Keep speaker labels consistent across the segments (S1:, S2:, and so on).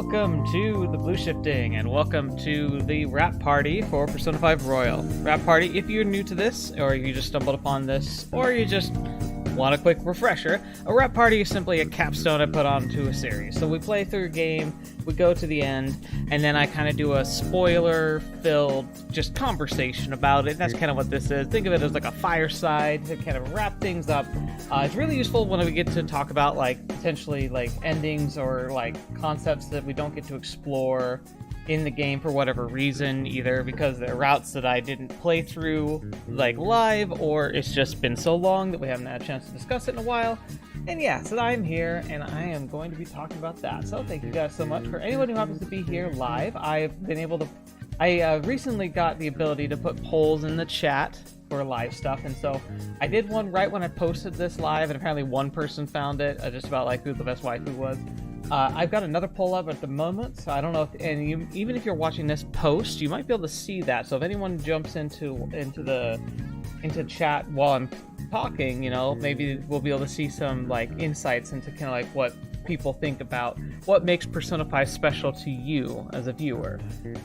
S1: Welcome to TheBlueShifting, and welcome to the wrap party for Persona 5 Royal. Wrap party, if you're new to this, or you just stumbled upon this, or you just want a quick refresher, a wrap party is simply a capstone I put onto a series. So we play through a game, we go to the end, and then I kind of do a spoiler-filled just conversation about it. That's kind of what this is. Think of it as like a fireside to kind of wrap things up. It's really useful when we get to talk about like potentially like endings or like concepts that we don't get to explore in the game for whatever reason, either because they're routes that I didn't play through like live, or it's just been so long that we haven't had a chance to discuss it in a while. And yeah, so I'm here and I am going to be talking about that. So thank you guys so much. For anyone who happens to be here live, I've been able to, I recently got the ability to put polls in the chat for live stuff, and so I did one right when I posted this live, and apparently one person found it, just about like who the best waifu was. I've got another poll up at the moment, so I don't know if, and you, even if you're watching this post, you might be able to see that. So if anyone jumps into chat while I'm talking, you know, maybe we'll be able to see some like insights into kind of like what people think about what makes Persona 5 special to you as a viewer.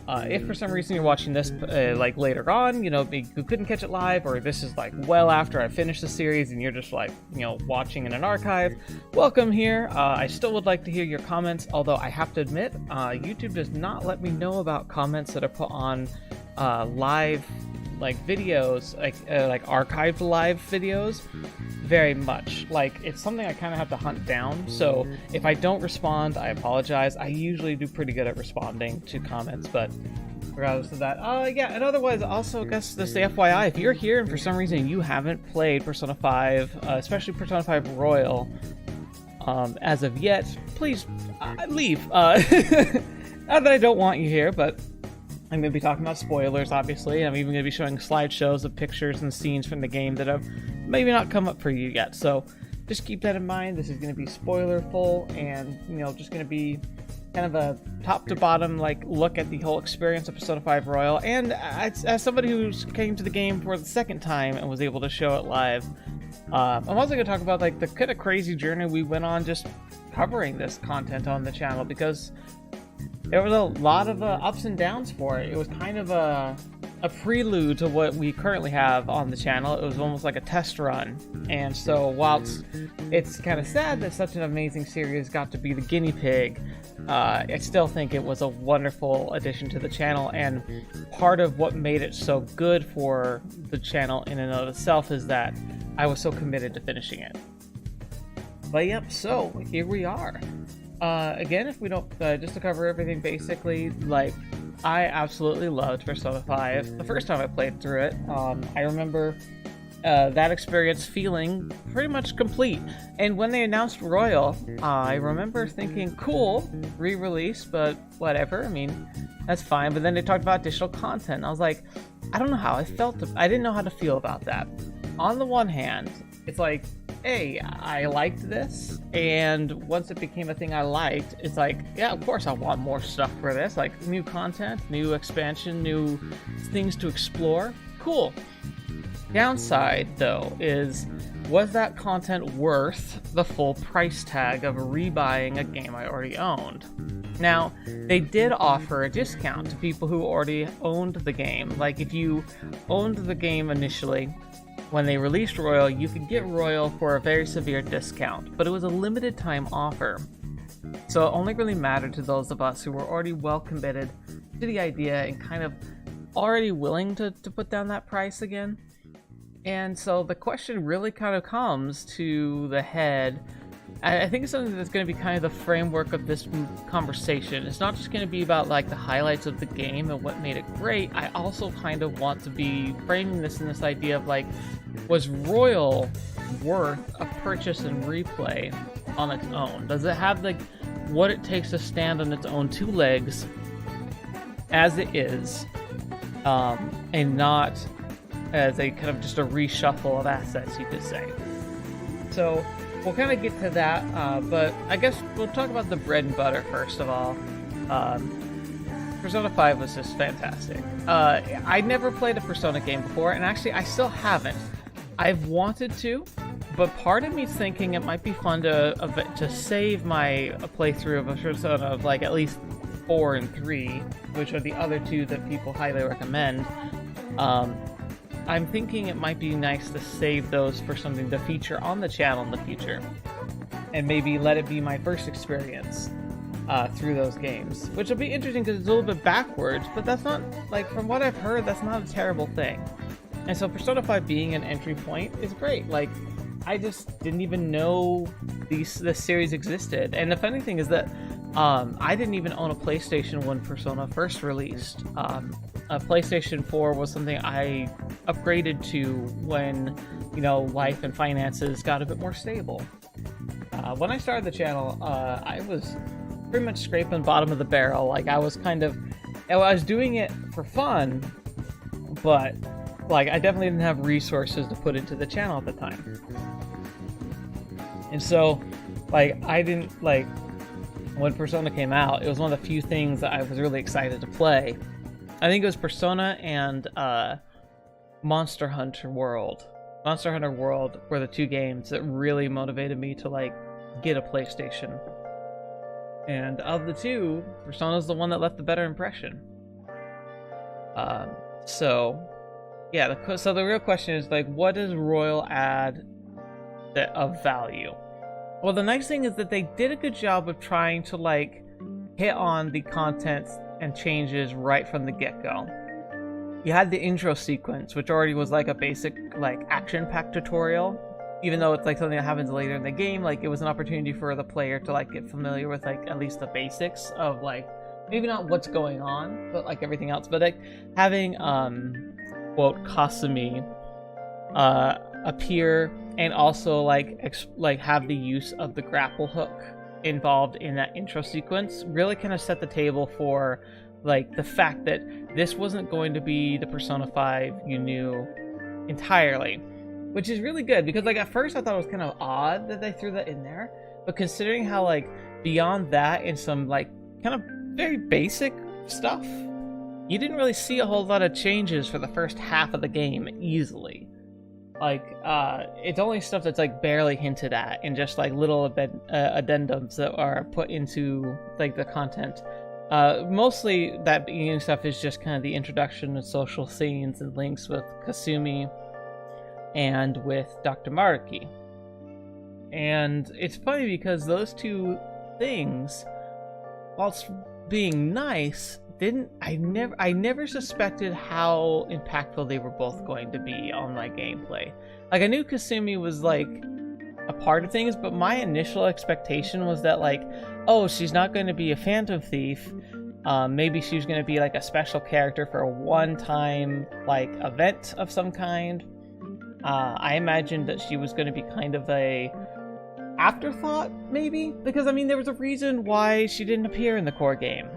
S1: If for some reason you're watching this like later on, you know, you couldn't catch it live, or this is like well after I finished the series and you're just like, you know, watching in an archive, welcome here. I still would like to hear your comments, although I have to admit, YouTube does not let me know about comments that are put on live like videos, like archived live videos very much. Like, it's something I kind of have to hunt down, so if I don't respond, I apologize. I usually do pretty good at responding to comments, but regardless of that, yeah, and otherwise, also, I guess this the FYI, if you're here and for some reason you haven't played Persona 5, especially Persona 5 Royal, as of yet, please leave. Not that I don't want you here, but I'm going to be talking about spoilers, obviously, and I'm even going to be showing slideshows of pictures and scenes from the game that have maybe not come up for you yet. So just keep that in mind. This is going to be spoiler-full, and, you know, just going to be kind of a top-to-bottom like look at the whole experience of Persona 5 Royal. And as somebody who came to the game for the second time and was able to show it live, I'm also going to talk about like the kind of crazy journey we went on just covering this content on the channel, because there was a lot of ups and downs for it. It was kind of a prelude to what we currently have on the channel. It was almost like a test run. And so whilst it's kind of sad that such an amazing series got to be the guinea pig, I still think it was a wonderful addition to the channel, and part of what made it so good for the channel in and of itself is that I was so committed to finishing it. But yep, so here we are. Again, if we don't, just to cover everything basically, like, I absolutely loved Persona 5 the first time I played through it. I remember that experience feeling pretty much complete. And when they announced Royal, I remember thinking, cool, re-release, but whatever, I mean, that's fine. But then they talked about additional content. I was like, I don't know how I felt. I didn't know how to feel about that. On the one hand, it's like, hey, I liked this, and once it became a thing I liked, it's like, yeah, of course I want more stuff for this, like new content, new expansion, new things to explore. Cool. Downside, though, is, was that content worth the full price tag of rebuying a game I already owned? Now, they did offer a discount to people who already owned the game. Like, if you owned the game initially, when they released Royal, you could get Royal for a very severe discount, but it was a limited time offer. So it only really mattered to those of us who were already well committed to the idea and kind of already willing to put down that price again. And so the question really kind of comes to the head. I think it's something that's going to be kind of the framework of this conversation. It's not just going to be about like the highlights of the game and what made it great. I also kind of want to be framing this in this idea of like, was Royal worth a purchase and replay on its own? Does it have like what it takes to stand on its own two legs as it is, and not as a kind of just a reshuffle of assets, you could say? So we'll kind of get to that, but I guess we'll talk about the bread and butter first of all. Persona 5 was just fantastic. I never played a Persona game before, and actually I still haven't. I've wanted to, but part of me's thinking it might be fun to save my playthrough of a Persona of like at least 4 and 3, which are the other two that people highly recommend. I'm thinking it might be nice to save those for something to feature on the channel in the future, and maybe let it be my first experience through those games, which will be interesting because it's a little bit backwards, but that's not, like, from what I've heard, that's not a terrible thing. And so Persona 5 being an entry point is great. Like, I just didn't even know this series existed. And the funny thing is that I didn't even own a PlayStation when Persona first released. A PlayStation 4 was something I upgraded to when, you know, life and finances got a bit more stable. When I started the channel, I was pretty much scraping bottom of the barrel. Like, I was doing it for fun, but like, I definitely didn't have resources to put into the channel at the time. And so, like, when Persona came out, it was one of the few things that I was really excited to play. I think it was Persona and Monster Hunter World. Monster Hunter World were the two games that really motivated me to, like, get a PlayStation. And of the two, Persona's the one that left the better impression. So the real question is, like, what does Royal add of value? Well, the nice thing is that they did a good job of trying to, like, hit on the content and changes right from the get-go. You had the intro sequence, which already was like a basic, like, action-packed tutorial. Even though it's like something that happens later in the game, like, it was an opportunity for the player to, like, get familiar with, like, at least the basics of, like, maybe not what's going on, but, like, everything else. But, like, having quote kasumi appear, and also like have the use of the grapple hook involved in that intro sequence really kind of set the table for, like, the fact that this wasn't going to be the Persona 5 you knew entirely, which is really good, because, like, at first I thought it was kind of odd that they threw that in there, but considering how, like, beyond that and some, like, kind of very basic stuff, you didn't really see a whole lot of changes for the first half of the game easily. Like, it's only stuff that's, like, barely hinted at, and just, like, little addendums that are put into, like, the content. Mostly that beginning stuff is just kind of the introduction of social scenes and links with Kasumi and with Dr. Maruki. And it's funny because those two things, whilst being nice, I never suspected how impactful they were both going to be on my gameplay. Like, I knew Kasumi was, like, a part of things, but my initial expectation was that, like, oh, she's not going to be a Phantom Thief. Maybe she's going to be, like, a special character for a one-time, like, event of some kind. I imagined that she was going to be kind of a afterthought, maybe? Because, I mean, there was a reason why she didn't appear in the core game.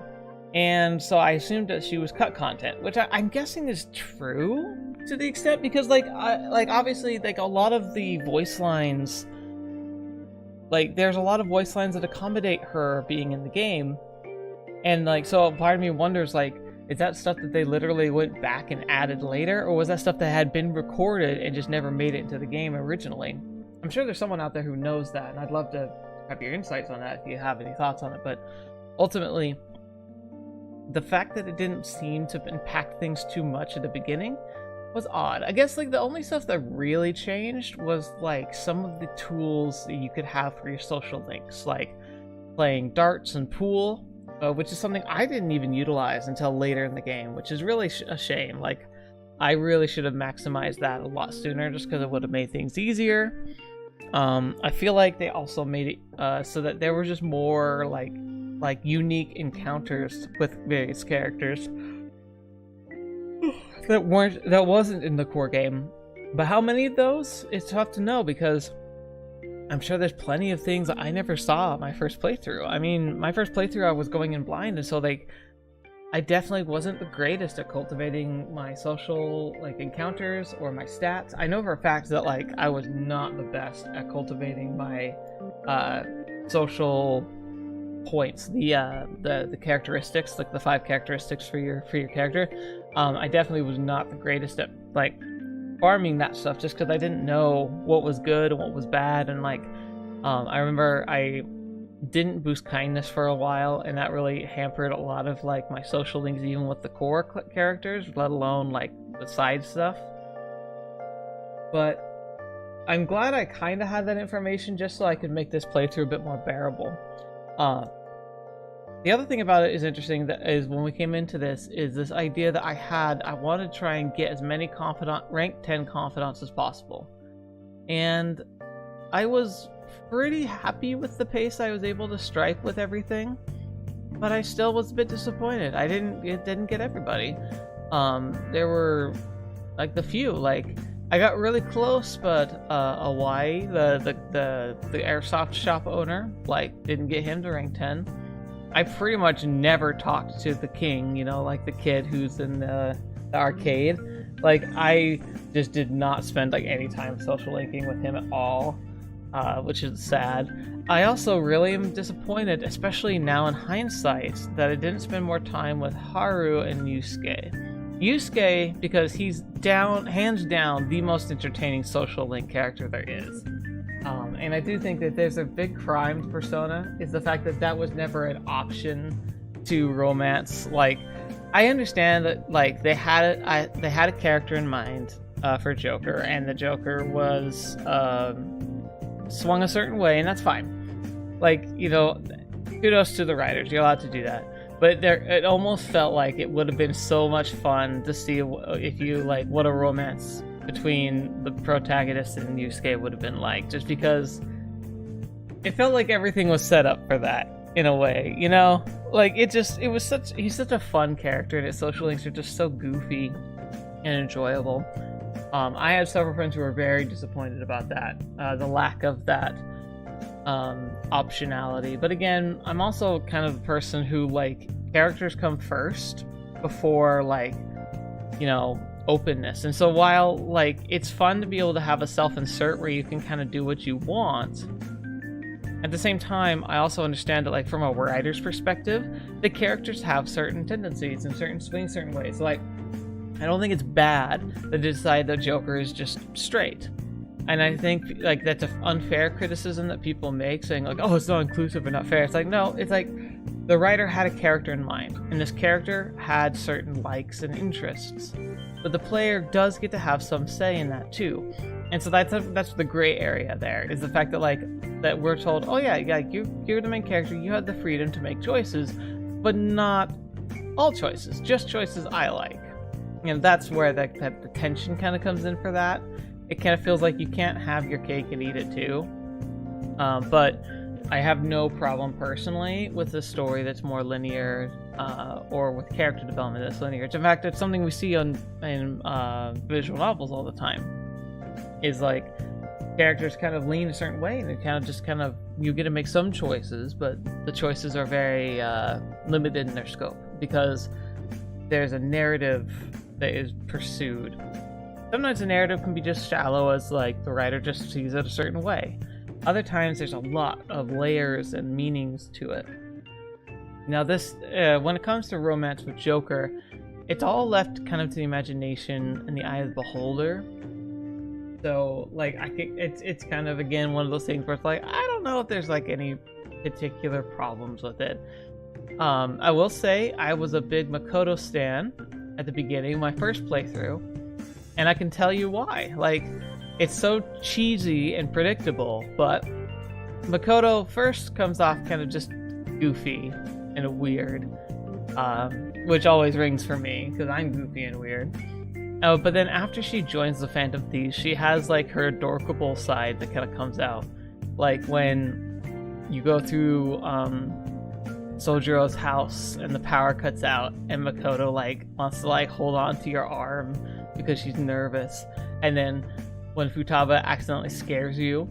S1: And so I assumed that she was cut content, which I'm guessing is true to the extent, because, like, obviously, like, a lot of the voice lines, like, there's a lot of voice lines that accommodate her being in the game, and, like, so part of me wonders, like, is that stuff that they literally went back and added later, or was that stuff that had been recorded and just never made it into the game originally? I'm sure there's someone out there who knows that, and I'd love to have your insights on that if you have any thoughts on it. But ultimately, the fact that it didn't seem to impact things too much at the beginning was odd. I guess, like, the only stuff that really changed was, like, some of the tools that you could have for your social links, like playing darts and pool, which is something I didn't even utilize until later in the game, which is really a shame. Like, I really should have maximized that a lot sooner, just because it would have made things easier. I feel like they also made it so that there were just more, like unique encounters with various characters that wasn't in the core game. But how many of those? It's tough to know, because I'm sure there's plenty of things that I never saw my first playthrough. I mean, my first playthrough I was going in blind, and so, like, I definitely wasn't the greatest at cultivating my social, like, encounters or my stats. I know for a fact that, like, I was not the best at cultivating my social points, the characteristics, like the 5 characteristics for your character. I definitely was not the greatest at, like, farming that stuff just because I didn't know what was good and what was bad. And like, I remember I didn't boost kindness for a while, and that really hampered a lot of like my social links, even with the core characters, let alone like the side stuff. But I'm glad I kind of had that information just so I could make this playthrough a bit more bearable. The other thing about it is interesting, that is when we came into this, is this idea that I wanted to try and get as many rank 10 confidants as possible. And I was pretty happy with the pace I was able to strike with everything, but I still was a bit disappointed. It didn't get everybody. There were like the few, like I got really close, but Awai, the airsoft shop owner, like didn't get him to rank 10. I pretty much never talked to the king, you know, like the kid who's in the arcade. Like I just did not spend like any time social linking with him at all, which is sad. I also really am disappointed, especially now in hindsight, that I didn't spend more time with Haru and Yusuke. Yusuke, because he's hands down, the most entertaining social link character there is. And I do think that there's a big crime to Persona, is the fact that that was never an option to romance. Like, I understand that like they had a character in mind for Joker, and the Joker was swung a certain way, and that's fine. Like, you know, kudos to the writers, you're allowed to do that. But it almost felt like it would have been so much fun to see if you like what a romance between the protagonist and Yusuke would have been like, just because it felt like everything was set up for that in a way, you know? Like he's such a fun character, and his social links are just so goofy and enjoyable. I had several friends who were very disappointed about that, the lack of that optionality. But again, I'm also kind of the person who like characters come first before like, you know, openness. And so while like it's fun to be able to have a self-insert where you can kind of do what you want, at the same time I also understand that like from a writer's perspective, the characters have certain tendencies and swing certain ways. Like I don't think it's bad to decide that Joker is just straight. And I think like that's an unfair criticism that people make, saying like, oh, it's not inclusive or not fair. It's like, no, it's like the writer had a character in mind, and this character had certain likes and interests. But the player does get to have some say in that too. And so that's the gray area there, is the fact that like that we're told, oh yeah, you're the main character, you have the freedom to make choices, but not all choices, just choices I like. And that's where the tension kind of comes in for that. It kind of feels like you can't have your cake and eat it too. But I have no problem personally with a story that's more linear, or with character development that's linear. In fact, it's something we see in visual novels all the time. Is like characters kind of lean a certain way, and it you get to make some choices, but the choices are very limited in their scope because there's a narrative that is pursued. Sometimes the narrative can be just shallow, as like the writer just sees it a certain way. Other times there's a lot of layers and meanings to it. Now this, when it comes to romance with Joker, it's all left kind of to the imagination and the eye of the beholder. So like I think it's kind of again one of those things where it's like I don't know if there's like any particular problems with it. I will say I was a big Makoto stan at the beginning, my first playthrough. And I can tell you why. Like, it's so cheesy and predictable, but Makoto first comes off kind of just goofy and weird, which always rings for me, because I'm goofy and weird. Oh, but then after she joins the Phantom Thieves, she has, like, her adorable side that kind of comes out. Like, when you go through Sojiro's house and the power cuts out, and Makoto, like, wants to, like, hold on to your arm because she's nervous, and then when Futaba accidentally scares you,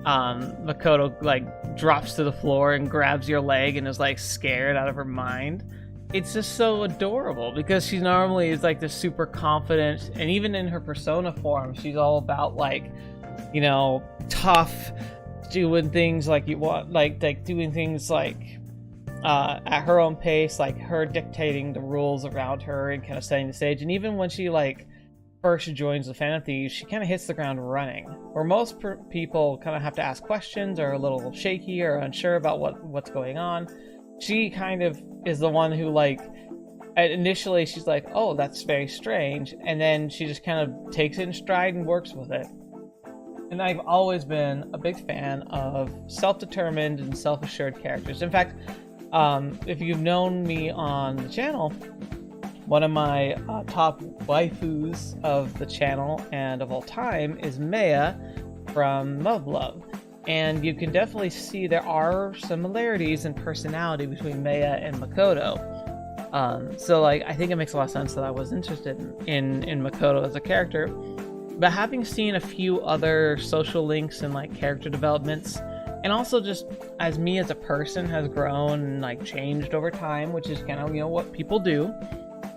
S1: Makoto like drops to the floor and grabs your leg and is like scared out of her mind. It's just so adorable because she normally is like this super confident, and even in her persona form, she's all about like, you know, tough, doing things like you want, like doing things like at her own pace, like her dictating the rules around her and kind of setting the stage. And even when she like first joins the Phantom Thieves, she kind of hits the ground running. Where most people kind of have to ask questions, or are a little shaky or unsure about what's going on, she kind of is the one who, like, initially she's like, oh, that's very strange, and then she just kind of takes it in stride and works with it. And I've always been a big fan of self-determined and self-assured characters. In fact, if you've known me on the channel, one of my top waifus of the channel and of all time is Maya from Love. And you can definitely see there are similarities in personality between Maya and Makoto. So like, I think it makes a lot of sense that I was interested in Makoto as a character. But having seen a few other social links and like character developments, and also just as me as a person has grown and like changed over time, which is kind of, you know, what people do,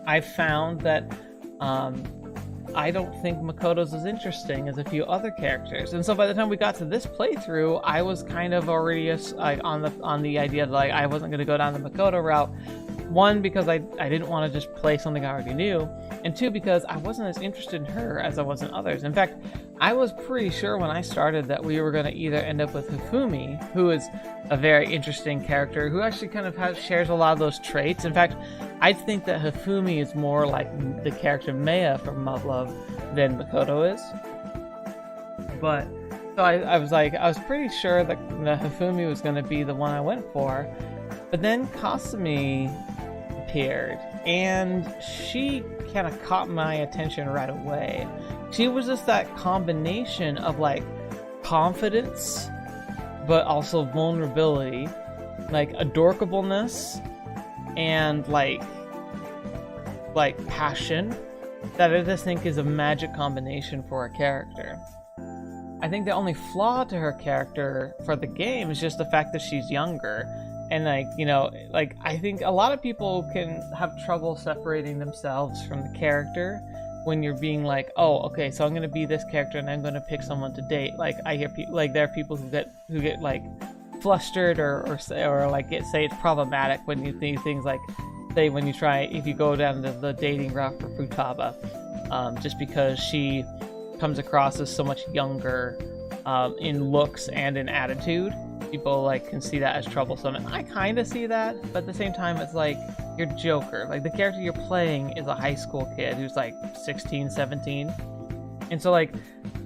S1: I've found that I don't think Makoto's as interesting as a few other characters. And so by the time we got to this playthrough, I was kind of already like on the idea that like I wasn't going to go down the Makoto route. One, because I didn't want to just play something I already knew, and two, because I wasn't as interested in her as I was in others. In fact, I was pretty sure when I started that we were going to either end up with Hifumi, who is a very interesting character, who actually kind of shares a lot of those traits. In fact, I think that Hifumi is more like the character Maya from Love than Makoto is. But, so I was pretty sure that Hifumi was going to be the one I went for. But then Kasumi appeared, and she kind of caught my attention right away. She was just that combination of like confidence, but also vulnerability, like adorkableness, and like passion, that I just think is a magic combination for a character. I think the only flaw to her character for the game is just the fact that she's younger. And like, you know, like I think a lot of people can have trouble separating themselves from the character when you're being like, oh, okay, so I'm gonna be this character and I'm gonna pick someone to date. Like I hear like there are people who get like flustered or like say it's problematic when you think things like, say when you try, if you go down the dating route for Futaba, just because she comes across as so much younger in looks and in attitude. People like can see that as troublesome, and I kind of see that, but at the same time it's like, you're Joker. Like the character you're playing is a high school kid who's like 16, 17, and so like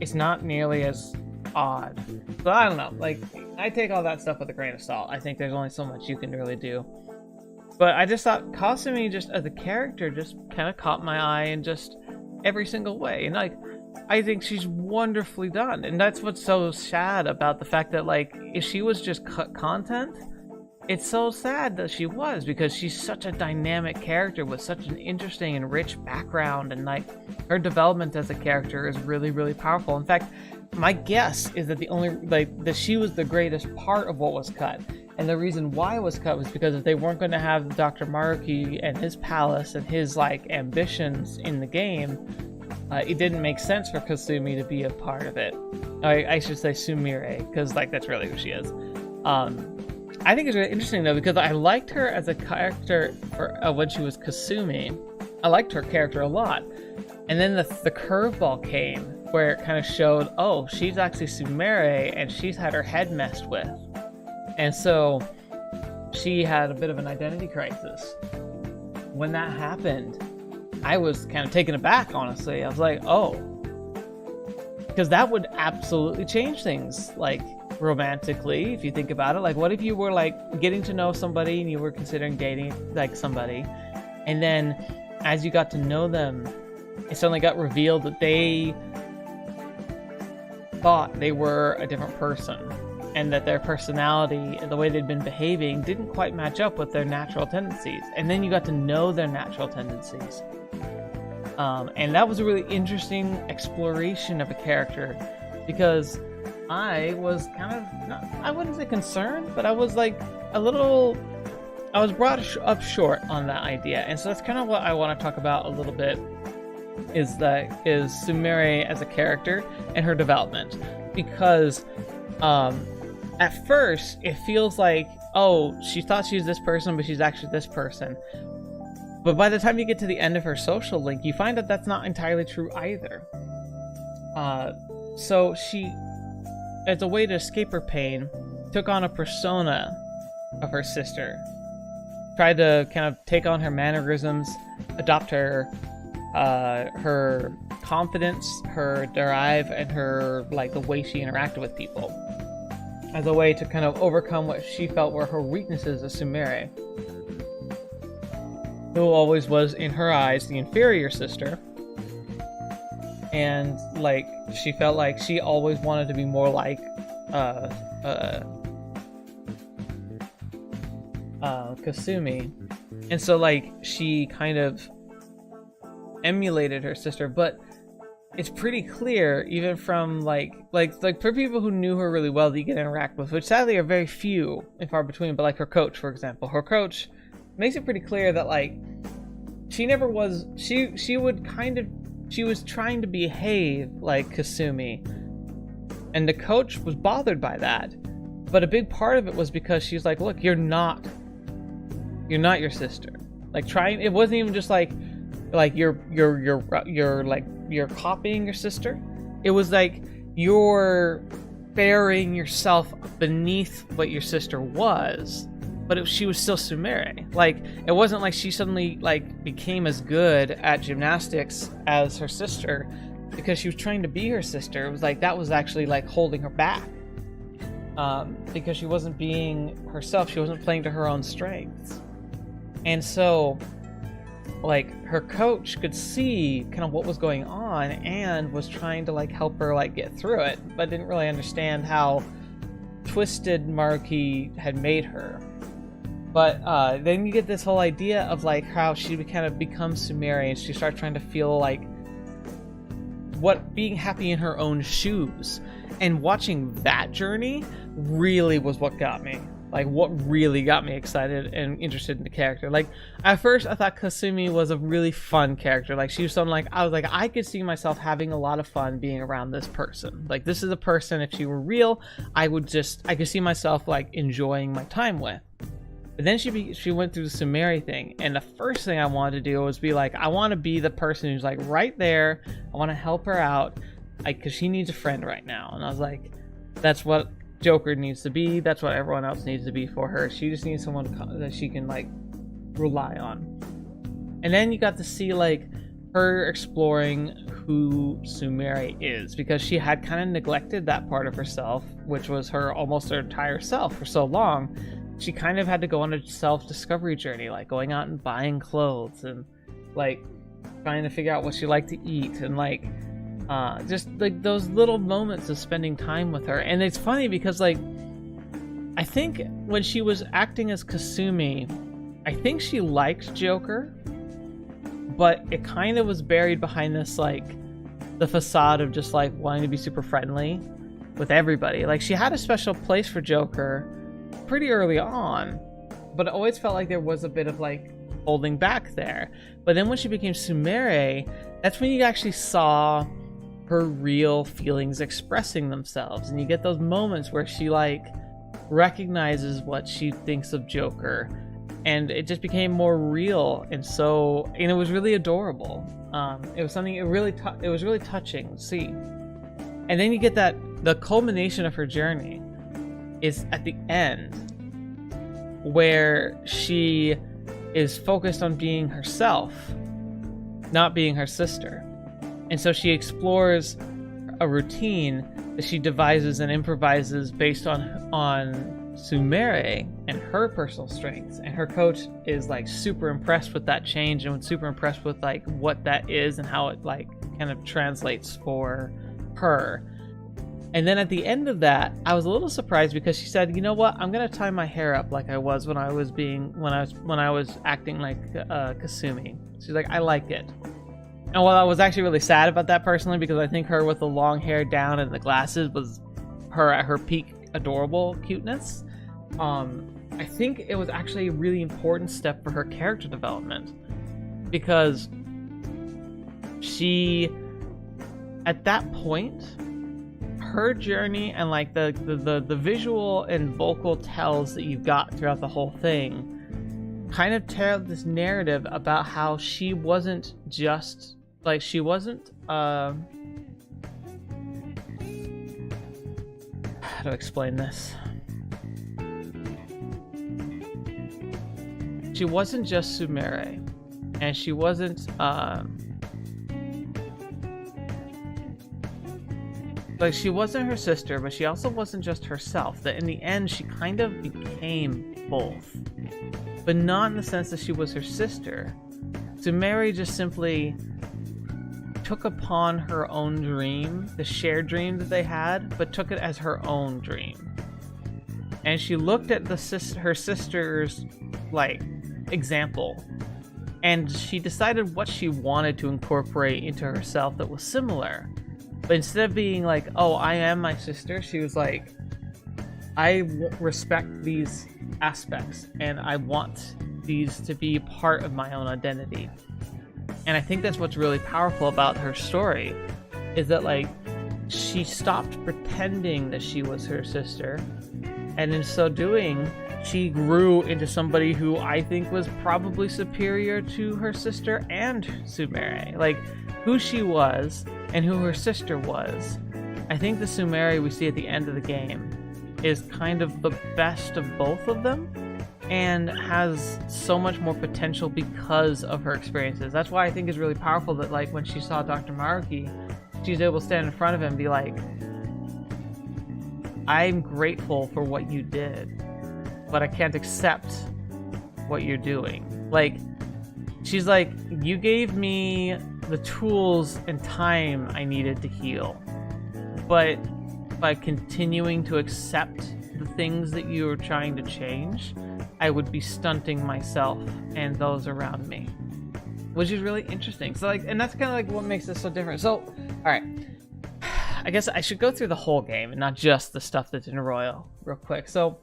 S1: it's not nearly as odd. So I don't know, like I take all that stuff with a grain of salt. I think there's only so much you can really do, but I just thought Kasumi just as a character just kind of caught my eye in just every single way, and like I think she's wonderfully done, and that's what's so sad about the fact that like if she was just cut content, it's so sad that she was, because she's such a dynamic character with such an interesting and rich background, and like her development as a character is really, really powerful. In fact, my guess is that that she was the greatest part of what was cut, and the reason why it was cut was because if they weren't going to have Dr. Maruki and his palace and his like ambitions in the game, it didn't make sense for Kasumi to be a part of it. I should say Sumire, because like that's really who she is. I think it's really interesting though, because I liked her as a character when she was Kasumi. I liked her character a lot, and then the curveball came where it kind of showed, oh, she's actually Sumire, and she's had her head messed with, and so she had a bit of an identity crisis. When that happened, I was kind of taken aback, honestly. I was like, oh, because that would absolutely change things, like romantically, if you think about it. Like, what if you were like getting to know somebody and you were considering dating like somebody, and then as you got to know them, it suddenly got revealed that they thought they were a different person, and that their personality and the way they'd been behaving didn't quite match up with their natural tendencies, and then you got to know their natural tendencies. And that was a really interesting exploration of a character, because I was kind of, I wouldn't say concerned, but I was like I was brought up short on that idea. And so that's kind of what I want to talk about a little bit, is Sumire as a character and her development. Because at first it feels like, oh, she thought she was this person, but she's actually this person. But by the time you get to the end of her social link, you find that that's not entirely true either. So she, as a way to escape her pain, took on a persona of her sister. Tried to kind of take on her mannerisms, adopt her confidence, her drive, and her, like, the way she interacted with people, as a way to kind of overcome what she felt were her weaknesses as Sumire, who always was, in her eyes, the inferior sister. And, like, she felt like she always wanted to be more like Kasumi. And so, like, she kind of emulated her sister. But it's pretty clear, even from, like for people who knew her really well that you can interact with, which sadly are very few and far between, but like her coach, for example. Her coach makes it pretty clear that, like, she never was, she was trying to behave like Kasumi, and the coach was bothered by that. But a big part of it was because she's like, look, you're not your sister. Like, it wasn't even just like you're copying your sister. It was like you're burying yourself beneath what your sister was. But she was still Sumire. Like, it wasn't like she suddenly, like, became as good at gymnastics as her sister because she was trying to be her sister. It was like that was actually, like, holding her back. Because she wasn't being herself. She wasn't playing to her own strengths. And so, like, her coach could see kind of what was going on and was trying to, like, help her, like, get through it, but didn't really understand how twisted Maruki had made her. But then you get this whole idea of, like, how she kind of becomes Sumire, and she starts trying to feel like being happy in her own shoes. And watching that journey really was what got me. Like, what really got me excited and interested in the character. Like, at first I thought Kasumi was a really fun character. Like, she was something like, I was like, I could see myself having a lot of fun being around this person. Like, this is a person, if she were real, I could see myself, like, enjoying my time with. But then she went through the Sumire thing, and the first thing I wanted to do was be like, I want to be the person who's, like, right there. I want to help her out, like, because she needs a friend right now. And I was like, that's what Joker needs to be. That's what everyone else needs to be for her. She just needs someone that she can, like, rely on. And then you got to see, like, her exploring who Sumire is, because she had kind of neglected that part of herself, which was almost her entire self for so long. She kind of had to go on a self-discovery journey, like going out and buying clothes and, like, trying to figure out what she liked to eat, and, like, just, like, those little moments of spending time with her. And it's funny because, like, I think when she was acting as Kasumi, I think she liked Joker, but it kind of was buried behind this, like, the facade of just, like, wanting to be super friendly with everybody. Like, she had a special place for Joker pretty early on, but it always felt like there was a bit of, like, holding back there. But then when she became Sumire, that's when you actually saw her real feelings expressing themselves, and you get those moments where she, like, recognizes what she thinks of Joker, and it just became more real, and it was really adorable. It was something, it was really touching to see. And then you get the culmination of her journey is at the end, where she is focused on being herself, not being her sister. And so she explores a routine that she devises and improvises based on Sumire and her personal strengths. And her coach is, like, super impressed with that change, and super impressed with, like, what that is and how it, like, kind of translates for her. And then at the end of that, I was a little surprised because she said, "You know what? I'm gonna tie my hair up like I was when I was acting like Kasumi." She's like, "I like it." And while I was actually really sad about that personally, because I think her with the long hair down and the glasses was her at her peak adorable cuteness, I think it was actually a really important step for her character development, because she, at that point, her journey and, like, the visual and vocal tells that you've got throughout the whole thing kind of tell this narrative about how she wasn't just like she wasn't how to explain this. She wasn't just Sumire, and she wasn't like she wasn't her sister, but she also wasn't just herself. That in the end she kind of became both, but not in the sense that she was her sister. Sumire just simply took upon her own dream, the shared dream that they had, but took it as her own dream. And she looked at her sister's like example, and she decided what she wanted to incorporate into herself that was similar. But instead of being like, oh, I am my sister, she was like, I respect these aspects and I want these to be part of my own identity. And I think that's what's really powerful about her story, is that like she stopped pretending that she was her sister, and in so doing she grew into somebody who I think was probably superior to her sister and Sumire. Like who she was and who her sister was. I think the Sumire we see at the end of the game is kind of the best of both of them, and has so much more potential because of her experiences. That's why I think it's really powerful that like when she saw Dr. Maruki, she's able to stand in front of him and be like, I'm grateful for what you did, but I can't accept what you're doing. Like, she's like, you gave me the tools and time I needed to heal, but by continuing to accept the things that you were trying to change, I would be stunting myself and those around me, which is really interesting. So like, and that's kind of like what makes this so different. So, all right, I guess I should go through the whole game and not just the stuff that's in Royal real quick. So,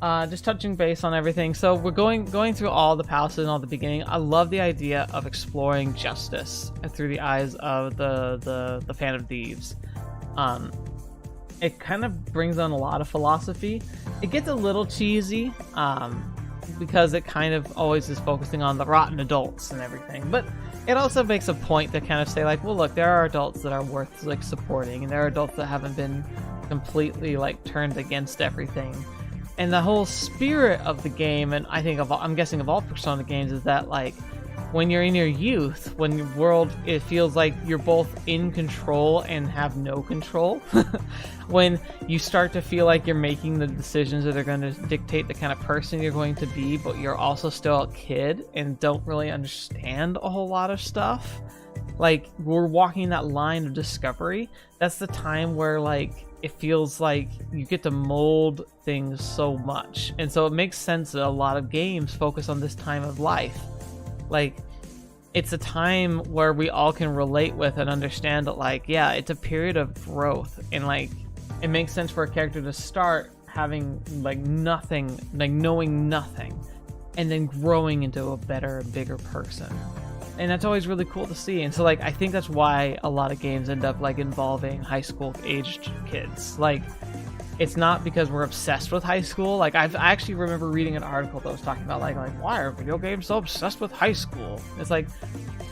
S1: just touching base on everything. So we're going through all the palaces and all the beginning. I love the idea of exploring justice through the eyes of the Phantom Thieves. It kind of brings on a lot of philosophy. It gets a little cheesy, because it kind of always is focusing on the rotten adults and everything. But it also makes a point to kind of say like, well, look, there are adults that are worth like supporting, and there are adults that haven't been completely like turned against everything. And the whole spirit of the game, and I think I'm guessing of all Persona games, is that like when you're in your youth, when your world, it feels like you're both in control and have no control. When you start to feel like you're making the decisions that are going to dictate the kind of person you're going to be, but you're also still a kid and don't really understand a whole lot of stuff. Like, we're walking that line of discovery. That's the time where like it feels like you get to mold things so much. And so it makes sense that a lot of games focus on this time of life. Like, it's a time where we all can relate with and understand that, like, yeah, it's a period of growth, and like it makes sense for a character to start having like nothing, like knowing nothing, and then growing into a better and bigger person. And that's always really cool to see. And so like I think that's why a lot of games end up like involving high school aged kids. Like, it's not because we're obsessed with high school. Like, I actually remember reading an article that was talking about like why are video games so obsessed with high school? It's like,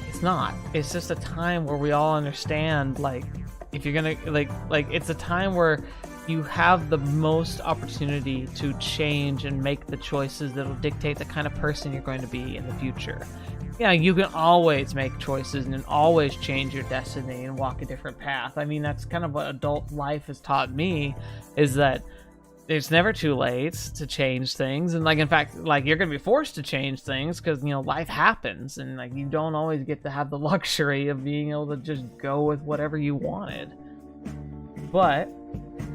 S1: it's not. It's just a time where we all understand, like, if you're gonna like it's a time where you have the most opportunity to change and make the choices that will dictate the kind of person you're going to be in the future. Yeah, you can always make choices and always change your destiny and walk a different path. I mean, that's kind of what adult life has taught me, is that it's never too late to change things. And like, in fact, like, you're going to be forced to change things because, you know, life happens, and like, you don't always get to have the luxury of being able to just go with whatever you wanted. But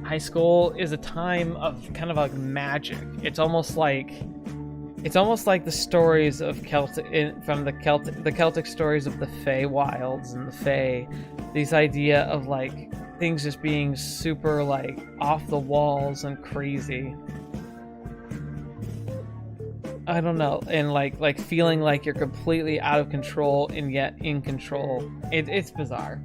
S1: high school is a time of kind of like magic. It's almost like the stories of the Celtic stories of the Fey Wilds and the Fey. This idea of like things just being super like off the walls and crazy. I don't know, and like feeling like you're completely out of control and yet in control. It's bizarre.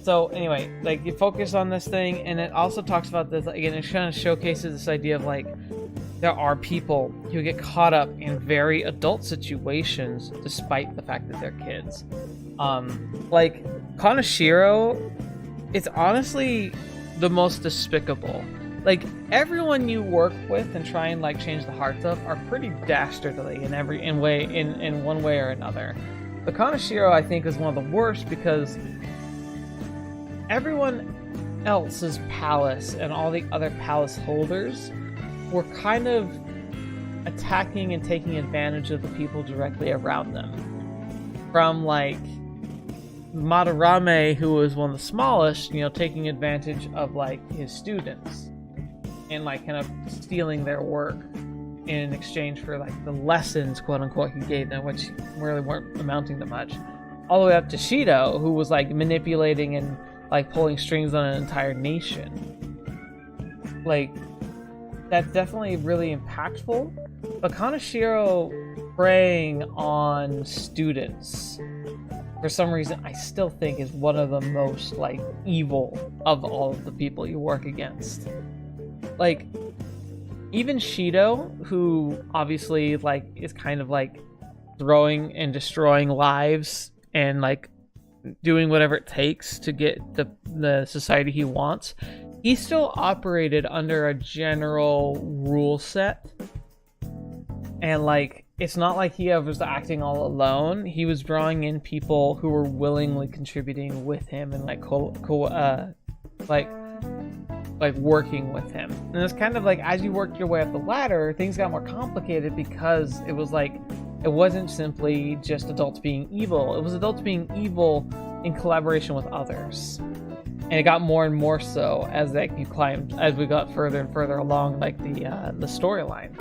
S1: So anyway, like, you focus on this thing, and it also talks about this again. It kind of showcases this idea of like there are people who get caught up in very adult situations despite the fact that they're kids. Like Kaneshiro, it's honestly the most despicable. Like, everyone you work with and try and like change the hearts of are pretty dastardly in one way or another. But Kaneshiro, I think, is one of the worst because everyone else's palace and all the other palace holders were kind of attacking and taking advantage of the people directly around them. From like Madarame, who was one of the smallest, taking advantage of like his students and like kind of stealing their work in exchange for like the lessons, quote unquote, he gave them, which really weren't amounting to much. All the way up to Shido, who was like manipulating and like pulling strings on an entire nation. Like, that's definitely really impactful. But Kaneshiro preying on students, for some reason, I still think is one of the most like evil of all of the people you work against. Like, even Shido, who obviously like is kind of like throwing and destroying lives and like doing whatever it takes to get the society he wants, he still operated under a general rule set. And like, it's not like he was acting all alone. He was drawing in people who were willingly contributing with him and like like working with him. And it's kind of like, as you worked your way up the ladder, things got more complicated because it was like, it wasn't simply just adults being evil. It was adults being evil in collaboration with others. And it got more and more so as we got further and further along like the storyline.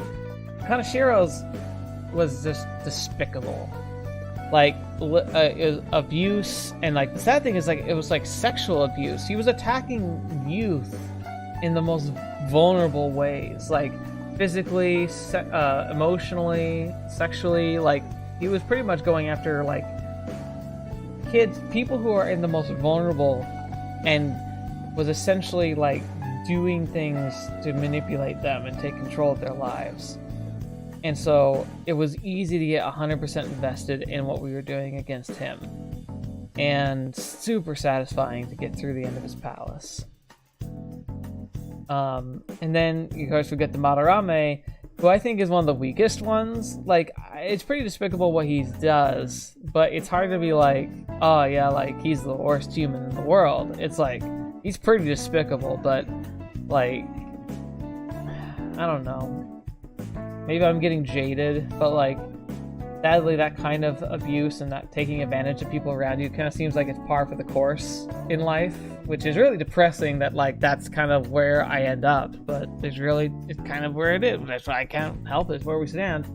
S1: Kaneshiro's was just despicable. Like abuse, and like the sad thing is like it was like sexual abuse. He was attacking youth in the most vulnerable ways, like physically, emotionally, sexually. Like, he was pretty much going after like kids, people who are in the most vulnerable, and was essentially like doing things to manipulate them and take control of their lives. And so it was easy to get 100% invested in what we were doing against him, and super satisfying to get through the end of his palace. And then, of course, we get the Madarame, who I think is one of the weakest ones. Like, it's pretty despicable what he does, but it's hard to be like, oh yeah, like, he's the worst human in the world. It's like, he's pretty despicable, but, like, I don't know. Maybe I'm getting jaded, but, like, sadly, that kind of abuse and that taking advantage of people around you kind of seems like it's par for the course in life, which is really depressing that, like, that's kind of where I end up, but it's kind of where it is. That's why I can't help it. It's where we stand.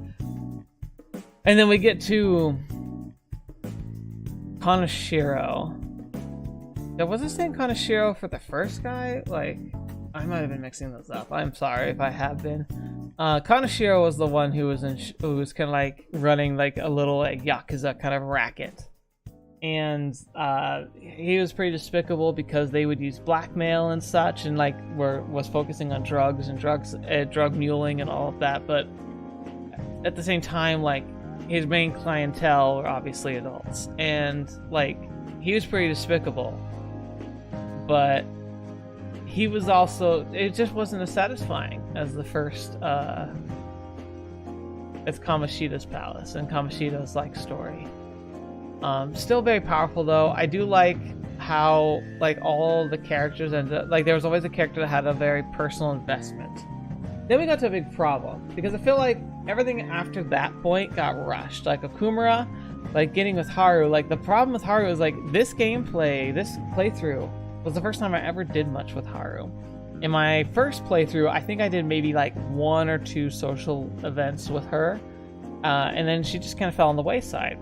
S1: And then we get to Kaneshiro. Now, was this name Kaneshiro for the first guy? Like, I might have been mixing those up. I'm sorry if I have been. Kaneshiro was the one who was kind of like running like a little like Yakuza kind of racket. And he was pretty despicable because they would use blackmail and such, and like was focusing on drugs and drug muling and all of that. But at the same time, like, his main clientele were obviously adults, and like, he was pretty despicable. But he was also, it just wasn't as satisfying as the first as Kamoshida's palace and Kamoshida's like story. Still very powerful though. I do like how like all the characters ended, like there was always a character that had a very personal investment. Then we got to a big problem because I feel like everything after that point got rushed. Like Okumura, like getting with Haru, like the problem with Haru is like this playthrough was the first time I ever did much with Haru. In my first playthrough, I think I did maybe like 1 or 2 social events with her, and then she just kind of fell on the wayside.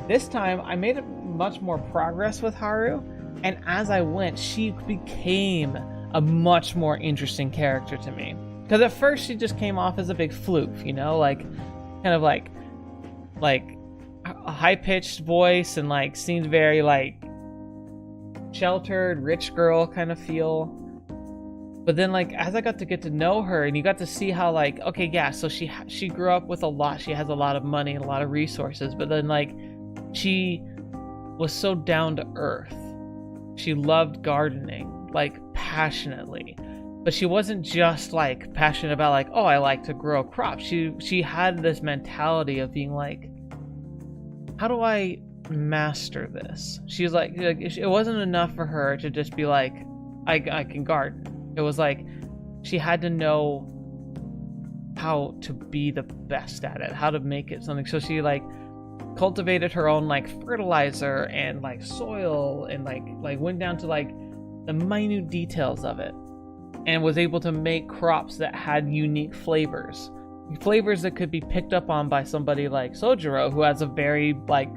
S1: This time, I made much more progress with Haru, and as I went, she became a much more interesting character to me. Because at first, she just came off as a big floof, you know, like kind of like a high-pitched voice, and like seemed very like sheltered, rich girl kind of feel. But then, like, as I got to get to know her, and you got to see how, like, okay, yeah, so she grew up with a lot. She has a lot of money and a lot of resources. But then, like, she was so down to earth. She loved gardening, like, passionately. But she wasn't just, like, passionate about, like, oh, I like to grow crops. She had this mentality of being like, how do I master this? She's like, it wasn't enough for her to just be like, I can garden. It was like she had to know how to be the best at it, how to make it something. So she like cultivated her own like fertilizer and like soil, and like went down to like the minute details of it, and was able to make crops that had unique flavors that could be picked up on by somebody like Sojiro, who has a very like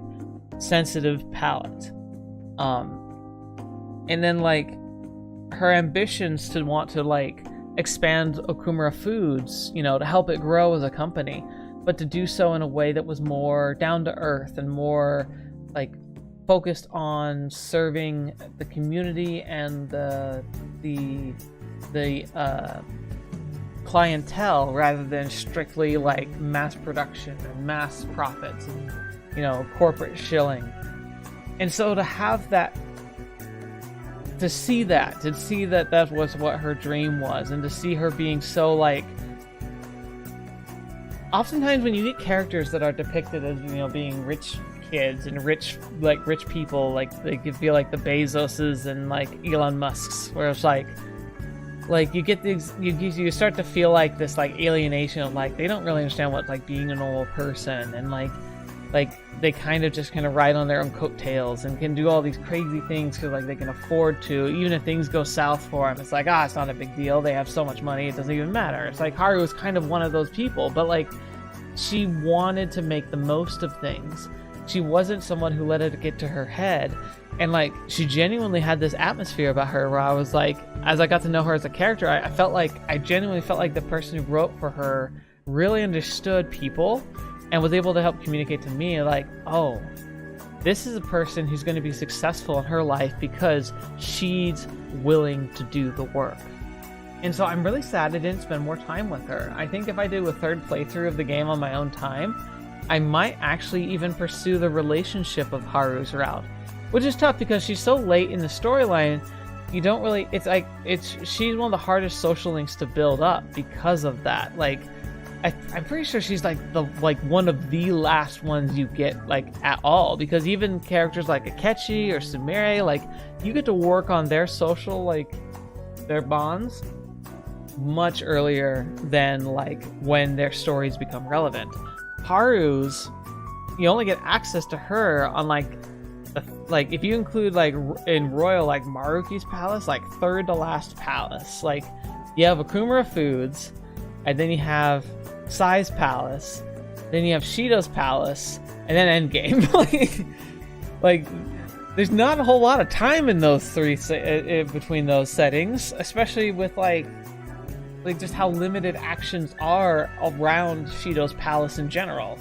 S1: sensitive palate. And then like her ambitions to want to like expand Okumura Foods, you know, to help it grow as a company, but to do so in a way that was more down to earth and more like focused on serving the community and the clientele, rather than strictly like mass production and mass profits and, you know, corporate shilling. And so to have that, to see that was what her dream was, and to see her being so like, oftentimes when you get characters that are depicted as, you know, being rich kids and rich people, like they could feel like the Bezoses and like Elon Musk's, where it's like you get these, you start to feel like this like alienation of like they don't really understand what like being a normal person, and like they kind of ride on their own coattails and can do all these crazy things because like they can afford to, even if things go south for them. It's like, it's not a big deal, they have so much money, it doesn't even matter. It's like Haru was kind of one of those people, but like she wanted to make the most of things. She wasn't someone who let it get to her head, and like she genuinely had this atmosphere about her where I was like, as I got to know her as a character, I genuinely felt like the person who wrote for her really understood people and was able to help communicate to me like, oh, this is a person who's going to be successful in her life because she's willing to do the work. And so I'm really sad I didn't spend more time with her. I think if I did a third playthrough of the game on my own time, I might actually even pursue the relationship of Haru's route, which is tough because she's so late in the storyline. You don't really, she's one of the hardest social links to build up because of that. Like, I'm pretty sure she's like one of the last ones you get like at all, because even characters like Akechi or Sumire, like you get to work on their social, like their bonds much earlier than like when their stories become relevant. Haru's, you only get access to her on like if you include like in Royal, like Maruki's palace, like third to last palace. Like you have Okumura Foods, and then you have Sai's palace, then you have Shido's palace, and then Endgame. like there's not a whole lot of time in those three between those settings, especially with like just how limited actions are around Shido's palace in general.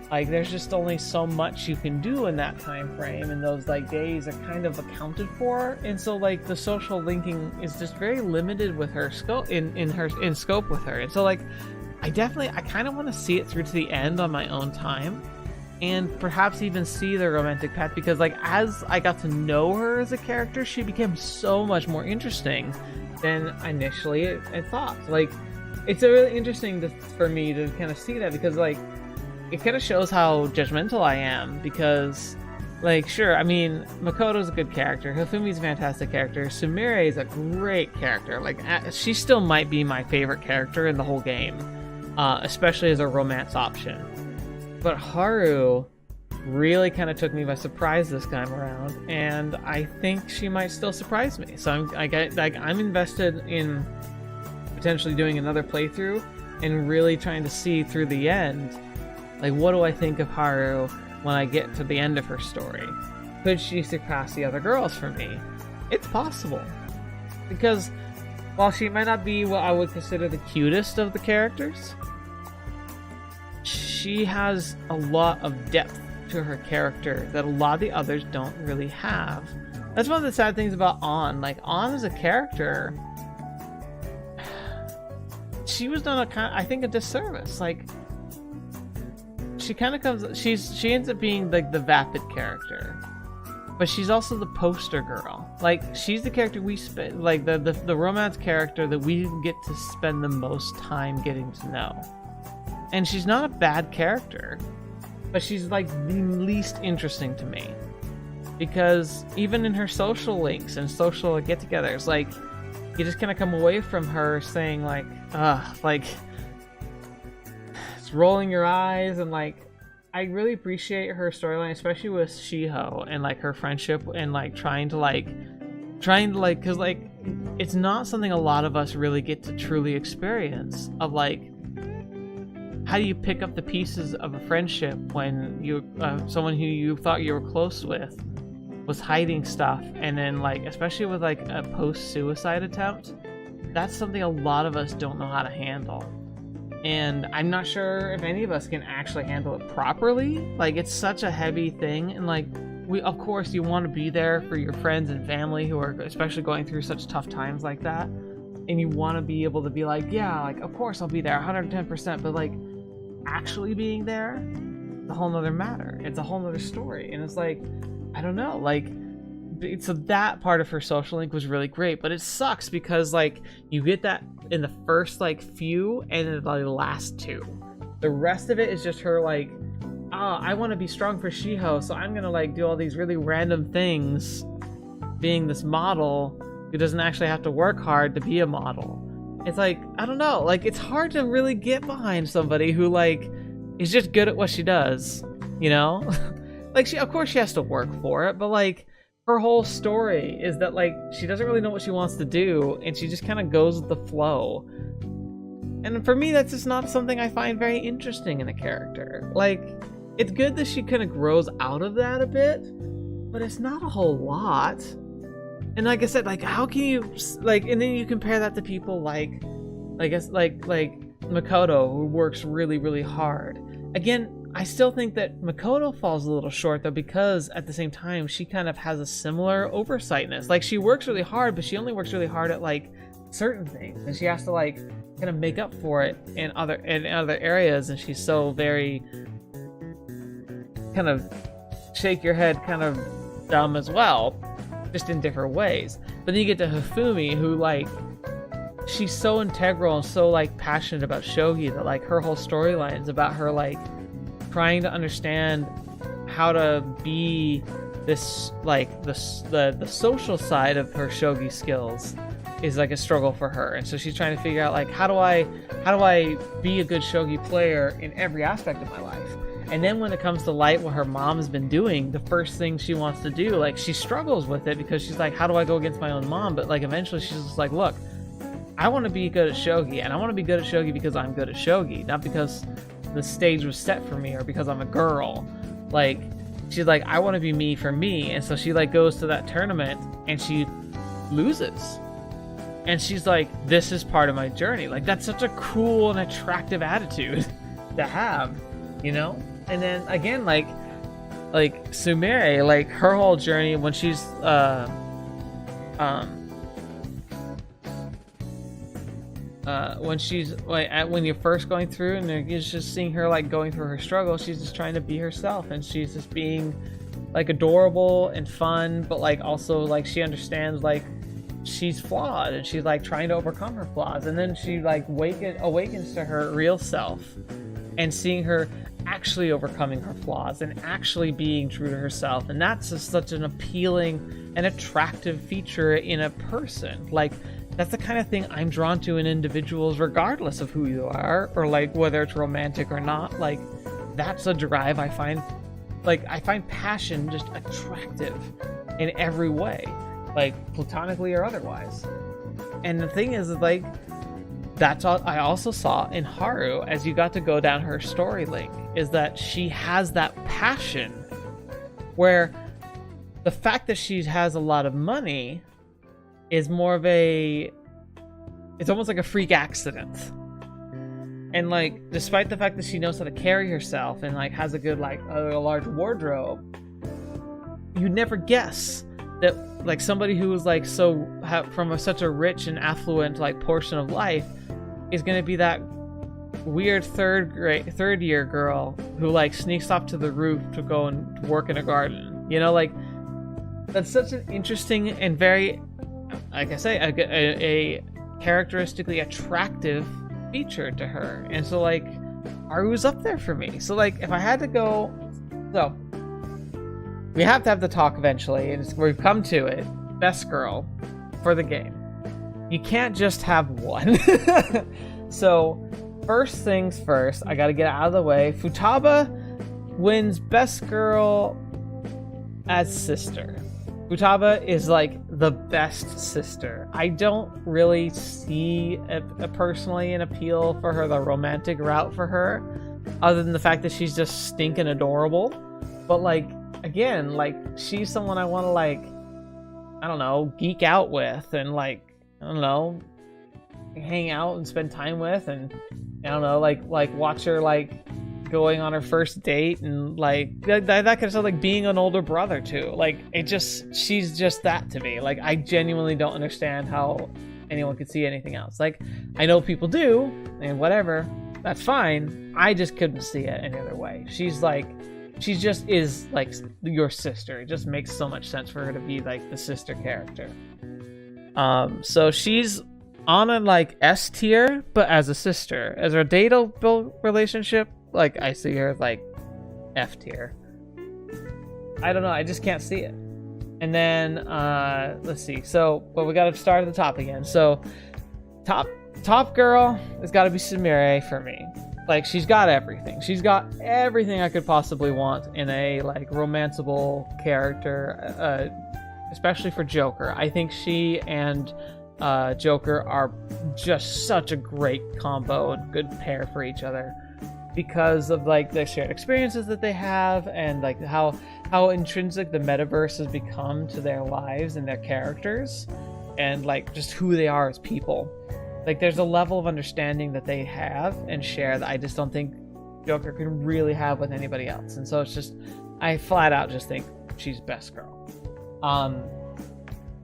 S1: Like there's just only so much you can do in that time frame, and those like days are kind of accounted for, and so like the social linking is just very limited with her scope in scope with her. And so like I kind of want to see it through to the end on my own time, and perhaps even see the romantic path, because like as I got to know her as a character, she became so much more interesting than initially I thought. Like it's really interesting for me to kind of see that, because like it kind of shows how judgmental I am, because like sure, I mean Makoto's a good character, Hifumi's a fantastic character, Sumire is a great character, like she still might be my favorite character in the whole game. Especially as a romance option. But Haru really kind of took me by surprise this time around, and I think she might still surprise me. So I'm invested in potentially doing another playthrough and really trying to see through the end, like what do I think of Haru when I get to the end of her story? Could she surpass the other girls for me? It's possible, because while she might not be what I would consider the cutest of the characters, she has a lot of depth to her character that a lot of the others don't really have. That's one of the sad things about An. Like, An as a character, she was done I think a disservice. Like, she kind of comes, she ends up being like the vapid character, but she's also the poster girl. Like, she's the character we spend, like the romance character that we get to spend the most time getting to know. And she's not a bad character, but she's like the least interesting to me, because even in her social links and social get-togethers, like, you just kind of come away from her saying like, like, it's rolling your eyes. And like, I really appreciate her storyline, especially with Shiho and like her friendship and like trying to because like it's not something a lot of us really get to truly experience, of like, how do you pick up the pieces of a friendship when you someone who you thought you were close with was hiding stuff, and then like, especially with like a post-suicide attempt, that's something a lot of us don't know how to handle. And I'm not sure if any of us can actually handle it properly. Like, it's such a heavy thing, and like, of course you want to be there for your friends and family who are especially going through such tough times like that, and you want to be able to be like, yeah, like, of course I'll be there 110%, but like, actually being there, it's a whole nother matter. It's a whole nother story. And it's like, I don't know, like, so that part of her social link was really great, but it sucks because like, you get that in the first like few and then the last two. The rest of it is just her like, I want to be strong for Shiho, so I'm gonna like do all these really random things, being this model who doesn't actually have to work hard to be a model. It's like, I don't know, like, it's hard to really get behind somebody who like is just good at what she does, you know? Like, of course she has to work for it, but like, her whole story is that like, she doesn't really know what she wants to do, and she just kind of goes with the flow. And for me, that's just not something I find very interesting in a character. Like, it's good that she kind of grows out of that a bit, but it's not a whole lot. And like I said, like, how can you like, and then you compare that to people like, I guess like Makoto, who works really, really hard. Again, I still think that Makoto falls a little short though, because at the same time she kind of has a similar oversightness. Like, she works really hard, but she only works really hard at like certain things, and she has to like kind of make up for it in other areas, and she's so very kind of shake your head kind of dumb as well, just in different ways. But then you get to Hifumi, who like, she's so integral and so like passionate about shogi that like her whole storyline is about her like trying to understand how to be this like the social side of her shogi skills is like a struggle for her. And so she's trying to figure out like, how do I be a good shogi player in every aspect of my life? And then when it comes to light, what her mom has been doing, the first thing she wants to do, like, she struggles with it because she's like, how do I go against my own mom? But like, eventually she's just like, look, I want to be good at shogi, and I want to be good at shogi because I'm good at shogi, not because the stage was set for me or because I'm a girl. Like, she's like, I want to be me for me. And so she like goes to that tournament and she loses, and she's like, this is part of my journey. Like, that's such a cool and attractive attitude to have, you know? And then again, like Sumire, like, her whole journey when she's when you're first going through and you're just seeing her like going through her struggle, she's just trying to be herself, and she's just being like adorable and fun, but like also like she understands like she's flawed, and she's like trying to overcome her flaws, and then she like awakens to her real self, and seeing her actually overcoming her flaws and actually being true to herself. And that's just such an appealing and attractive feature in a person. Like, that's the kind of thing I'm drawn to in individuals, regardless of who you are, or like whether it's romantic or not. Like, that's a drive I find. Like, I find passion just attractive in every way, like platonically or otherwise. And the thing is, like, that's all I also saw in Haru as you got to go down her story link, is that she has that passion where the fact that she has a lot of money is more of it's almost like a freak accident. And like, despite the fact that she knows how to carry herself and like has a good like a large wardrobe, you'd never guess that like somebody who was like from such a rich and affluent like portion of life is going to be that weird third year girl who like sneaks off to the roof to go and work in a garden. You know, like that's such an interesting and very, like I say, a characteristically attractive feature to her. And so like Haru's up there for me. So like if I had to go, so we have to have the talk eventually, and we've come to it. Best girl for the game. You can't just have one. So first things first, I gotta get out of the way. Futaba wins best girl as sister. Futaba is like the best sister. I don't really see personally an appeal for her, the romantic route for her, other than the fact that she's just stinking adorable. But like, again, like she's someone I want to like, I don't know, geek out with and like, I don't know, hang out and spend time with, and I don't know, like watch her like going on her first date and like that kind of stuff, like being an older brother too. Like it just, she's just that to me. Like I genuinely don't understand how anyone could see anything else. Like I know people do, and whatever, that's fine. I just couldn't see it any other way. She's like, she just is like your sister. It just makes so much sense for her to be like the sister character. So she's on a like S tier, but as a sister. As her date-built relationship, like I see her like F tier. I don't know, I just can't see it. And then let's see. So, but we gotta start at the top again. So top girl has gotta be Sumire for me. Like she's got everything. She's got everything I could possibly want in a like romanceable character, especially for Joker. I think she and Joker are just such a great combo and good pair for each other because of like the shared experiences that they have, and like how intrinsic the metaverse has become to their lives and their characters, and like just who they are as people. Like there's a level of understanding that they have and share that I just don't think Joker can really have with anybody else. And so it's just, I flat out just think she's best girl.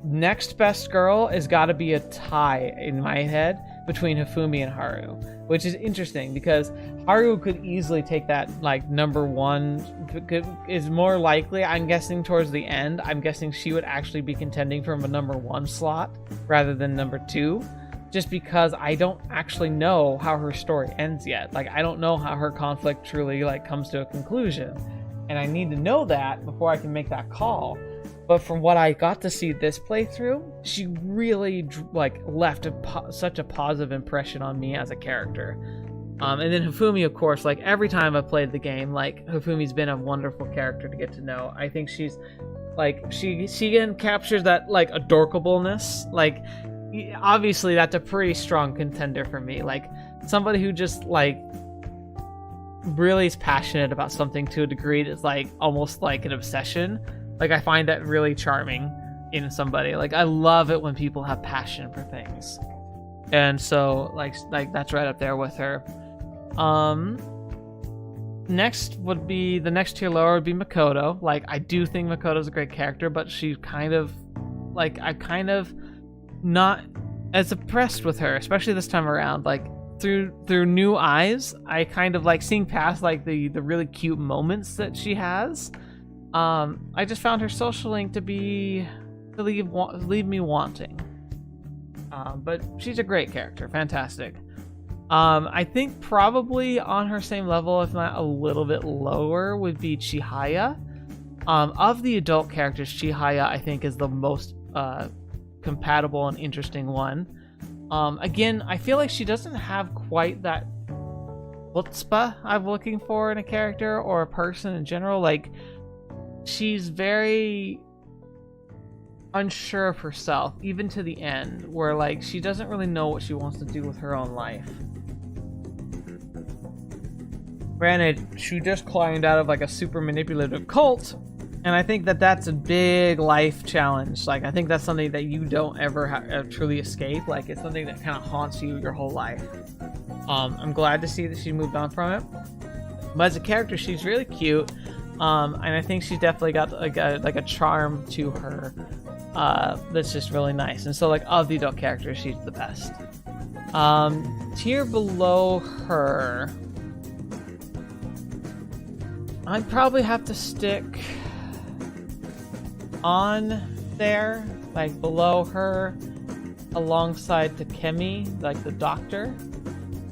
S1: Next best girl has got to be a tie in my head between Hifumi and Haru, which is interesting because Haru could easily take that like number one, is more likely, I'm guessing towards the end, I'm guessing she would actually be contending from a number one slot rather than number two, just because I don't actually know how her story ends yet. Like I don't know how her conflict truly like comes to a conclusion, and I need to know that before I can make that call. But from what I got to see this playthrough, she really like left such a positive impression on me as a character. And then Hifumi, of course, like every time I've played the game, like Hifumi's been a wonderful character to get to know. I think she's like, she again captures that like adorkableness. Like obviously that's a pretty strong contender for me. Like somebody who just like really is passionate about something to a degree that's like almost like an obsession. Like, I find that really charming in somebody. Like, I love it when people have passion for things. And so, like that's right up there with her. Next would be, the next tier lower would be Makoto. Like, I do think Makoto's a great character, but she's kind of, like, I'm kind of not as impressed with her, especially this time around. Like, through new eyes, I kind of like seeing past, like, the really cute moments that she has. I just found her social link to leave me wanting. But she's a great character, fantastic. I think probably on her same level, if not a little bit lower, would be Chihaya. Of the adult characters, Chihaya I think is the most compatible and interesting one. Again, I feel like she doesn't have quite that chutzpah I'm looking for in a character or a person in general. Like, she's very unsure of herself, even to the end, where like she doesn't really know what she wants to do with her own life. Granted, she just climbed out of like a super manipulative cult, and I think that that's a big life challenge. Like, I think that's something that you don't ever truly escape. Like, it's something that kind of haunts you your whole life. I'm glad to see that she moved on from it. But as a character, she's really cute. And I think she's definitely got like a charm to her that's just really nice. And so, like, of the adult characters, she's the best. Tier below her, I'd probably have to stick on there, like below her, alongside Takemi, like the doctor.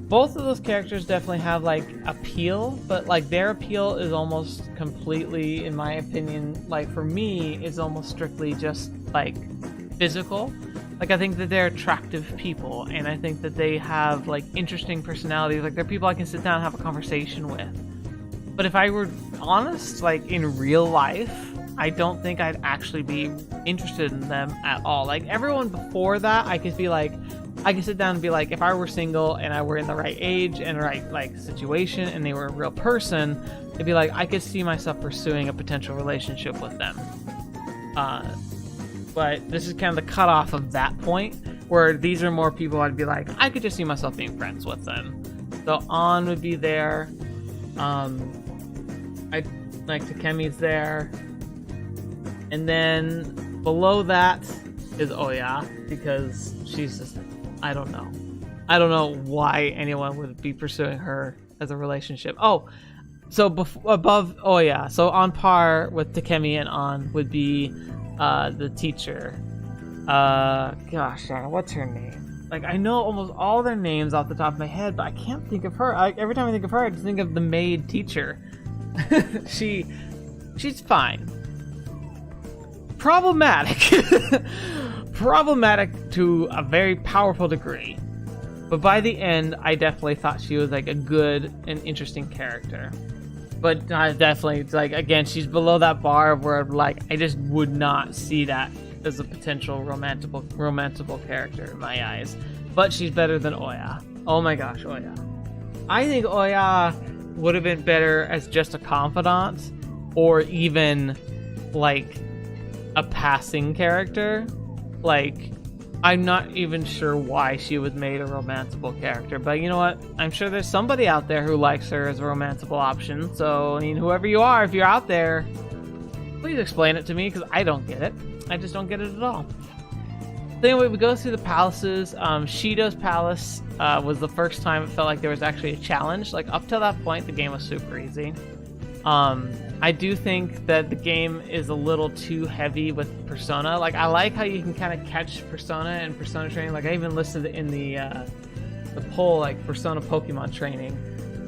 S1: Both of those characters definitely have like appeal, but like their appeal is almost completely, in my opinion, like for me, is almost strictly just like physical. Like I think that they're attractive people, and I think that they have like interesting personalities. Like they're people I can sit down and have a conversation with. But if I were honest, like in real life, I don't think I'd actually be interested in them at all. Like everyone before that, I could sit down and be like, if I were single and I were in the right age and right like situation and they were a real person, it'd be like I could see myself pursuing a potential relationship with them. But this is kind of the cutoff of that point, where these are more people I'd be like, I could just see myself being friends with them. So On would be there. I like Takemi's there. And then below that is Oya, because she's just, I don't know why anyone would be pursuing her as a relationship. Oh, so above Oya, so on par with Takemi and On would be the teacher. Gosh, what's her name? Like, I know almost all their names off the top of my head, but I can't think of her. Every time I think of her, I just think of the maid teacher. She's fine. Problematic to a very powerful degree, but by the end I definitely thought she was like a good and interesting character. But definitely, like, again, she's below that bar where like I just would not see that as a potential romantical character in my eyes. But she's better than Oya. Oh my gosh, Oya. I think Oya would have been better as just a confidant, or even like a passing character. Like, I'm not even sure why she was made a romanceable character, but you know what? I'm sure there's somebody out there who likes her as a romanceable option. So, I mean, whoever you are, if you're out there, please explain it to me, because I don't get it. I just don't get it at all. So anyway, we go through the palaces. Shido's palace was the first time it felt like there was actually a challenge. Like, up till that point, the game was super easy. I do think that the game is a little too heavy with Persona. Like, I like how you can kind of catch Persona and Persona training. Like, I even listed in the poll, like, Persona Pokemon training.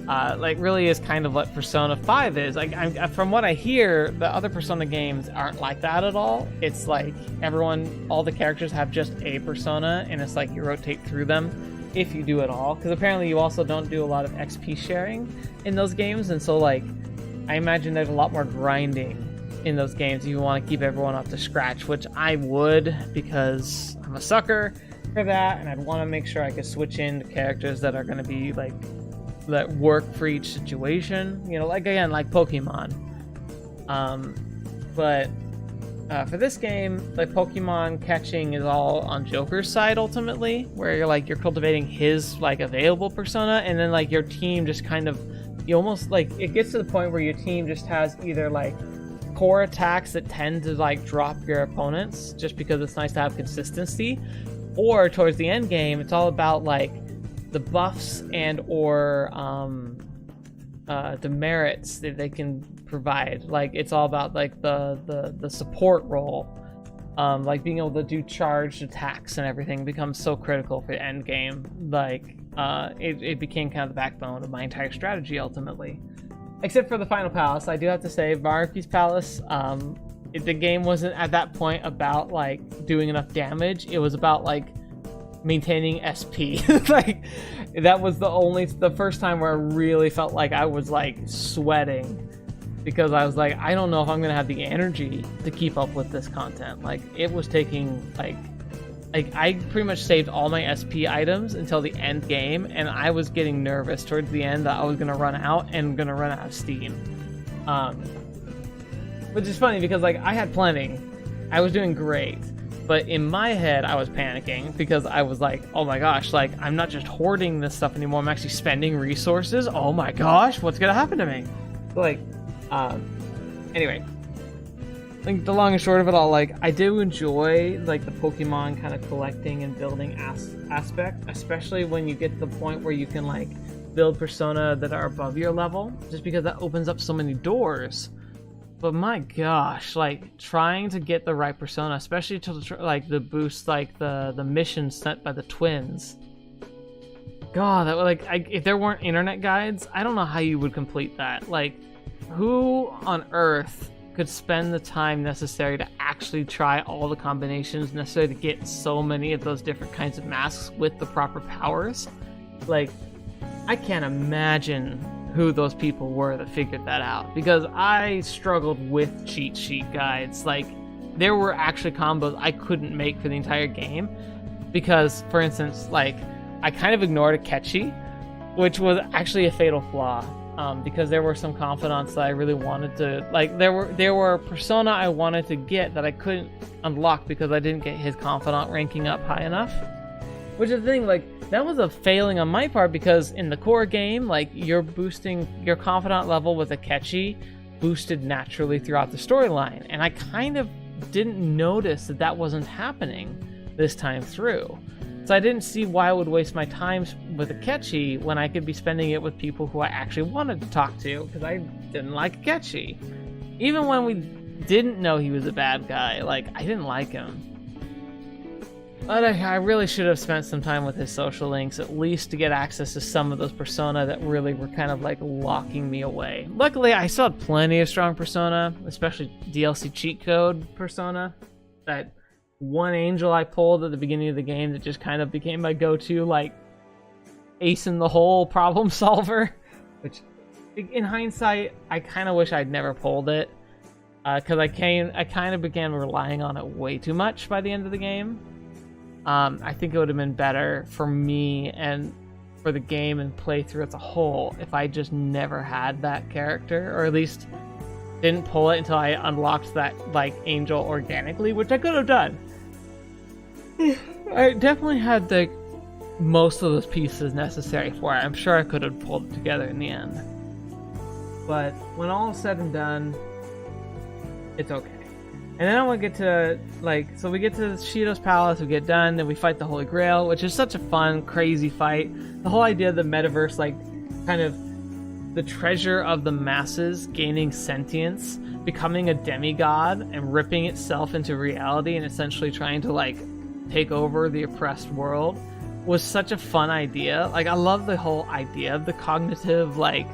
S1: Like, really is kind of what Persona 5 is. Like, from what I hear, the other Persona games aren't like that at all. It's like all the characters have just a persona, and it's like you rotate through them if you do it all. Because apparently you also don't do a lot of XP sharing in those games, and so, like, I imagine there's a lot more grinding in those games if you want to keep everyone up to scratch, which I would, because I'm a sucker for that, and I'd want to make sure I could switch in to characters that are going to be, like, that work for each situation, you know, like, again, like Pokemon. But for this game, like, Pokemon catching is all on Joker's side ultimately, where you're cultivating his, like, available persona, and then, like, your team just kind of, you almost, like, it gets to the point where your team just has either, like, core attacks that tend to, like, drop your opponents just because it's nice to have consistency, or towards the end game, it's all about, like, the buffs and or demerits that they can provide. Like, it's all about, like, the support role. Like, being able to do charged attacks and everything becomes so critical for the end game. Like, it became kind of the backbone of my entire strategy ultimately. Except for the final palace, I do have to say, Maruki's palace, the game wasn't at that point about, like, doing enough damage. It was about, like, maintaining SP. Like, that was the first time where I really felt like I was, like, sweating, because I was like, I don't know if I'm gonna have the energy to keep up with this content. Like, it was taking, like I pretty much saved all my SP items until the end game, and I was getting nervous towards the end that I was gonna run out and gonna run out of steam. Which is funny because, like, I had plenty, I was doing great, but in my head I was panicking because I was like, oh my gosh, like, I'm not just hoarding this stuff anymore, I'm actually spending resources. Oh my gosh, what's gonna happen to me? Like, anyway, like the long and short of it all, like I do enjoy like the Pokemon kind of collecting and building aspect, especially when you get to the point where you can like build persona that are above your level, just because that opens up so many doors. But my gosh, like trying to get the right persona, especially to like the boost, like the missions sent by the twins. God, that like if there weren't internet guides, I don't know how you would complete that. Like, who on earth could spend the time necessary to actually try all the combinations necessary to get so many of those different kinds of masks with the proper powers? Like, I can't imagine who those people were that figured that out, because I struggled with cheat sheet guides. Like, there were actually combos I couldn't make for the entire game because, for instance, like I kind of ignored a Ketchi, which was actually a fatal flaw, because there were some confidants that I really wanted to, like, there were persona I wanted to get that I couldn't unlock because I didn't get his confidant ranking up high enough. Which is the thing, like, that was a failing on my part, because in the core game, like, you're boosting your confidant level with a Ketchi boosted naturally throughout the storyline, and I kind of didn't notice that that wasn't happening this time through. So I didn't see why I would waste my time with a Ketchi when I could be spending it with people who I actually wanted to talk to, because I didn't like a Ketchi. Even when we didn't know he was a bad guy, like, I didn't like him. But I really should have spent some time with his social links, at least to get access to some of those persona that really were kind of like locking me away. Luckily, I still had plenty of strong persona, especially DLC cheat code persona. That one angel I pulled at the beginning of the game that just kind of became my go-to, like, ace in the hole problem solver. Which, in hindsight, I kind of wish I'd never pulled it, because I kind of began relying on it way too much by the end of the game. I think it would have been better for me and for the game and playthrough as a whole if I just never had that character, or at least didn't pull it until I unlocked that, like, angel organically, which I could have done. I definitely had the most of those pieces necessary for it. I'm sure I could have pulled it together in the end. But when all is said and done, it's okay. And then I want to get to, like, so we get to Shido's palace, we get done, then we fight the Holy Grail, which is such a fun, crazy fight. The whole idea of the metaverse, like, kind of the treasure of the masses gaining sentience, becoming a demigod, and ripping itself into reality and essentially trying to, like, take over the oppressed world was such a fun idea. Like, I love the whole idea of the cognitive, like,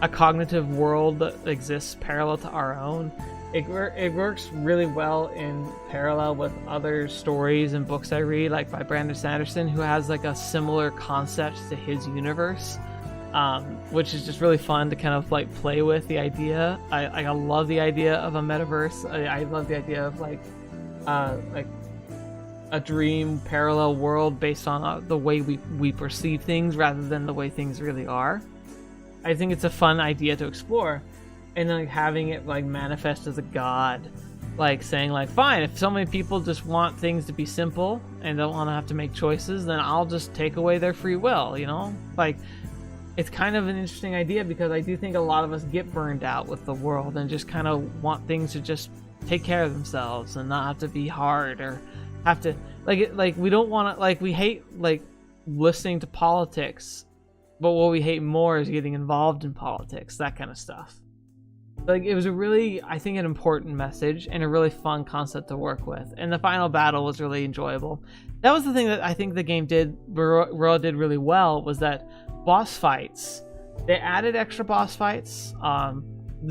S1: a cognitive world that exists parallel to our own. It works really well in parallel with other stories and books I read, like by Brandon Sanderson, who has like a similar concept to his universe, which is just really fun to kind of like play with the idea. I love the idea of a metaverse. I love the idea of like a dream parallel world based on the way we perceive things rather than the way things really are. I think it's a fun idea to explore. And then, like, having it like manifest as a god, like saying like, fine, if so many people just want things to be simple and don't want to have to make choices, then I'll just take away their free will, you know? Like, it's kind of an interesting idea, because I do think a lot of us get burned out with the world and just kind of want things to just take care of themselves and not have to be hard or have to like we don't want to, like, we hate like listening to politics, but what we hate more is getting involved in politics, that kind of stuff. Like, it was a really, I think, an important message and a really fun concept to work with. And the final battle was really enjoyable. That was the thing that I think the game Royal did really well, was that boss fights, they added extra boss fights. The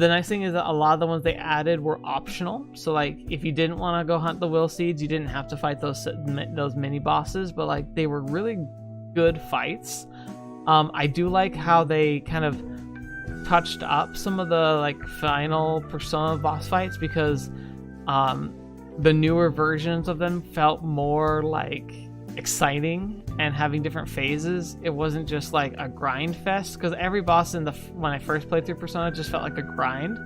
S1: nice thing is that a lot of the ones they added were optional. So, like, if you didn't want to go hunt the will seeds, you didn't have to fight those mini bosses, but, like, they were really good fights. I do like how they kind of touched up some of the like final Persona boss fights, because the newer versions of them felt more like exciting and having different phases. It wasn't just like a grind fest, because every boss when I first played through Persona just felt like a grind.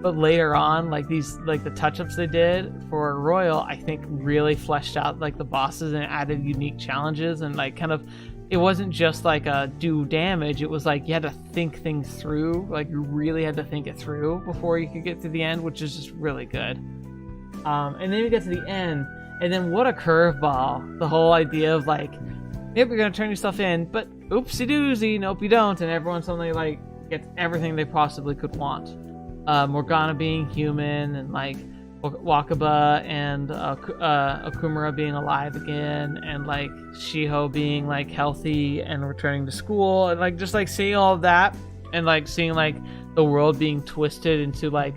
S1: But later on, like these, like the touch-ups they did for Royal, I think really fleshed out like the bosses and added unique challenges, and like kind of, it wasn't just like a do damage, it was like you had to think things through, like you really had to think it through before you could get to the end, which is just really good. And then we get to the end, and then what a curveball. The whole idea of like, yep, you're gonna turn yourself in, but oopsie doozy, nope you don't, and everyone suddenly like gets everything they possibly could want. Morgana being human, and like Wakaba and Okumura being alive again, and like Shiho being like healthy and returning to school, and like just like seeing all of that, and like seeing like the world being twisted into like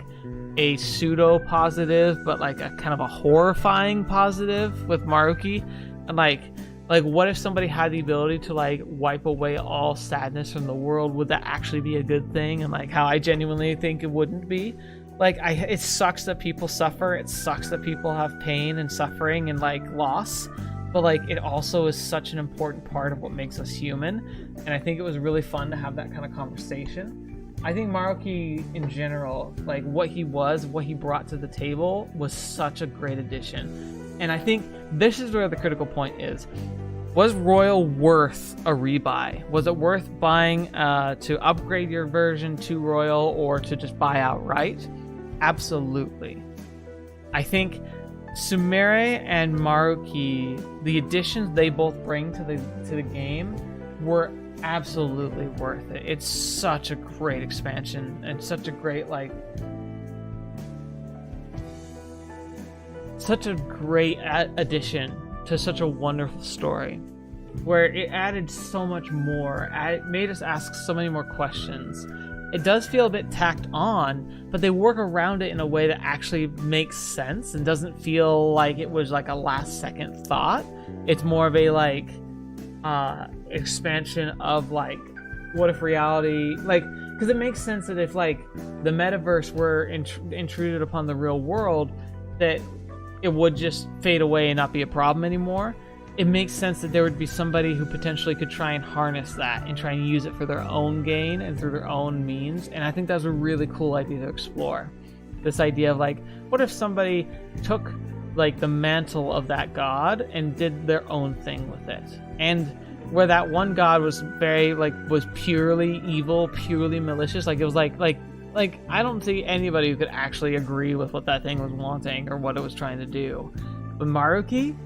S1: a pseudo positive, but like a kind of a horrifying positive with Maruki, and like what if somebody had the ability to like wipe away all sadness from the world? Would that actually be a good thing? And like how I genuinely think it wouldn't be. Like it sucks that people suffer. It sucks that people have pain and suffering and like loss. But like it also is such an important part of what makes us human. And I think it was really fun to have that kind of conversation. I think Maruki in general, like what he brought to the table was such a great addition. And I think this is where the critical point is. Was Royal worth a rebuy? Was it worth buying to upgrade your version to Royal or to just buy outright? Absolutely. I think Sumire and Maruki, the additions they both bring to the game were absolutely worth it. It's such a great expansion and such a great addition to such a wonderful story, where it added so much more. It made us ask so many more questions. It does feel a bit tacked on, but they work around it in a way that actually makes sense and doesn't feel like it was like a last second thought. It's more of a like expansion of like, what if reality, like, because it makes sense that if like the metaverse were intruded upon the real world, that it would just fade away and not be a problem anymore. It makes sense that there would be somebody who potentially could try and harness that and try and use it for their own gain and through their own means. And I think that's a really cool idea to explore. This idea of like, what if somebody took like the mantle of that god and did their own thing with it? And where that one god was very was purely evil, purely malicious, like it was like I don't see anybody who could actually agree with what that thing was wanting or what it was trying to do. But Maruki,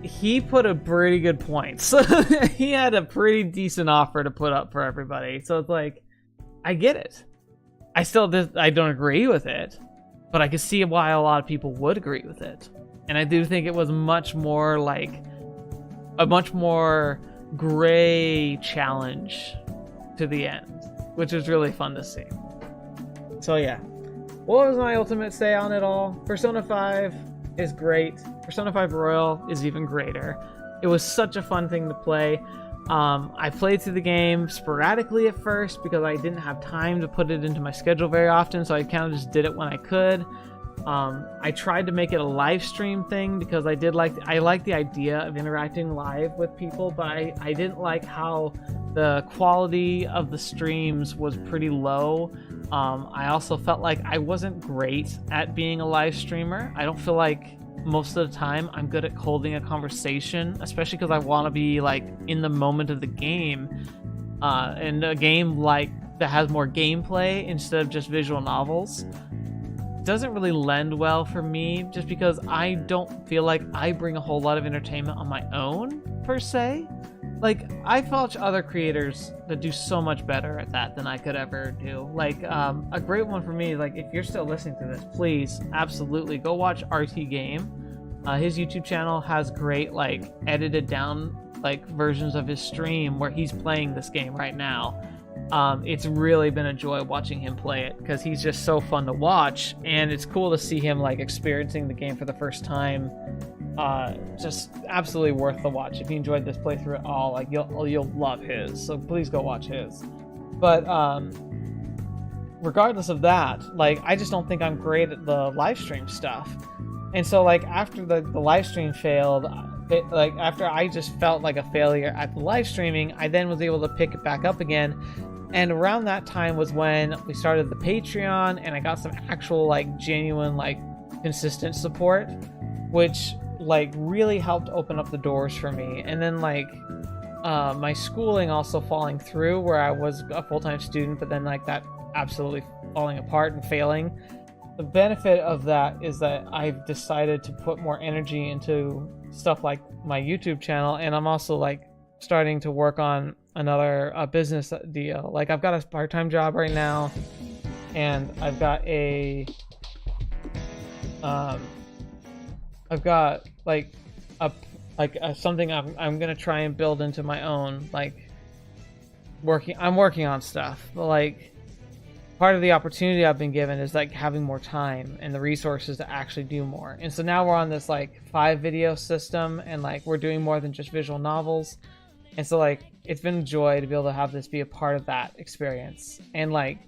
S1: he put a pretty good point. So he had a pretty decent offer to put up for everybody. So it's like, I get it. I don't agree with it, but I can see why a lot of people would agree with it. And I do think it was much more like a much more gray challenge to the end, which was really fun to see. So yeah, what was my ultimate say on it all? Persona 5 is great. Persona 5 Royal is even greater. It was such a fun thing to play. I played through the game sporadically at first because I didn't have time to put it into my schedule very often, so I kind of just did it when I could. I tried to make it a live stream thing because I like the idea of interacting live with people, but I didn't like how the quality of the streams was pretty low. I also felt like I wasn't great at being a live streamer. I don't feel like most of the time I'm good at holding a conversation, especially because I want to be like in the moment of the game, and a game like that has more gameplay instead of just visual novels doesn't really lend well for me, just because I don't feel like I bring a whole lot of entertainment on my own per se. Like, I've watched other creators that do so much better at that than I could ever do. Like, a great one for me, like, if you're still listening to this, please, absolutely, go watch RT Game. His YouTube channel has great, like, edited down, like, versions of his stream where he's playing this game right now. It's really been a joy watching him play it, because he's just so fun to watch, and it's cool to see him, like, experiencing the game for the first time. Just absolutely worth the watch. If you enjoyed this playthrough at all, like you'll love his, so please go watch his. But regardless of that, like, I just don't think I'm great at the live stream stuff. And so, like, after the live stream failed, after I just felt like a failure at the live streaming, I then was able to pick it back up again. And around that time was when we started the Patreon, and I got some actual, like, genuine, like, consistent support, which, like, really helped open up the doors for me. And then, like, my schooling also falling through, where I was a full-time student, but then, like, that absolutely falling apart and failing. the benefit of that is that I've decided to put more energy into stuff like my YouTube channel, and I'm also like starting to work on another business deal. Like I've got a part-time job right now, and I've got I've got like something I'm gonna try and build into my own like I'm working on stuff, but like part of the opportunity I've been given is like having more time and the resources to actually do more. And so now we're on this like 5 video system, and like we're doing more than just visual novels. And so like it's been a joy to be able to have this be a part of that experience. And like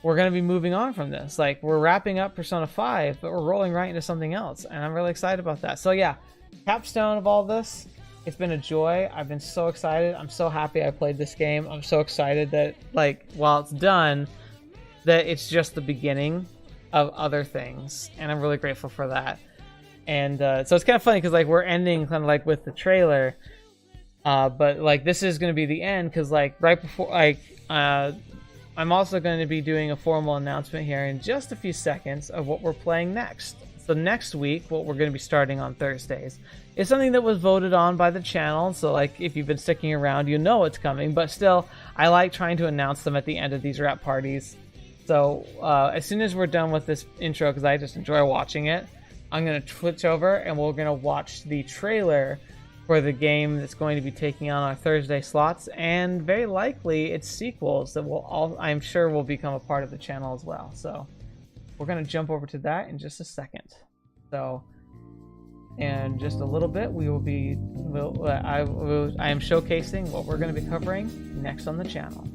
S1: we're going to be moving on from this. Like we're wrapping up Persona 5, but we're rolling right into something else, and I'm really excited about that. So yeah, capstone of all this, it's been a joy. I've been so excited. I'm so happy I played this game. I'm so excited that like while it's done, that it's just the beginning of other things, and I'm really grateful for that. And so it's kind of funny because like we're ending kind of like with the trailer, but like this is going to be the end, because like right before like I'm also going to be doing a formal announcement here in just a few seconds of what we're playing next. So next week, what we're going to be starting on Thursdays is something that was voted on by the channel. So like if you've been sticking around, you know it's coming, but still I like trying to announce them at the end of these wrap parties. So as soon as we're done with this intro, because I just enjoy watching it, I'm going to switch over and we're going to watch the trailer for the game that's going to be taking on our Thursday slots, and very likely its sequels that I'm sure will become a part of the channel as well. So we're going to jump over to that in just a second. So in just a little bit, I am showcasing what we're going to be covering next on the channel.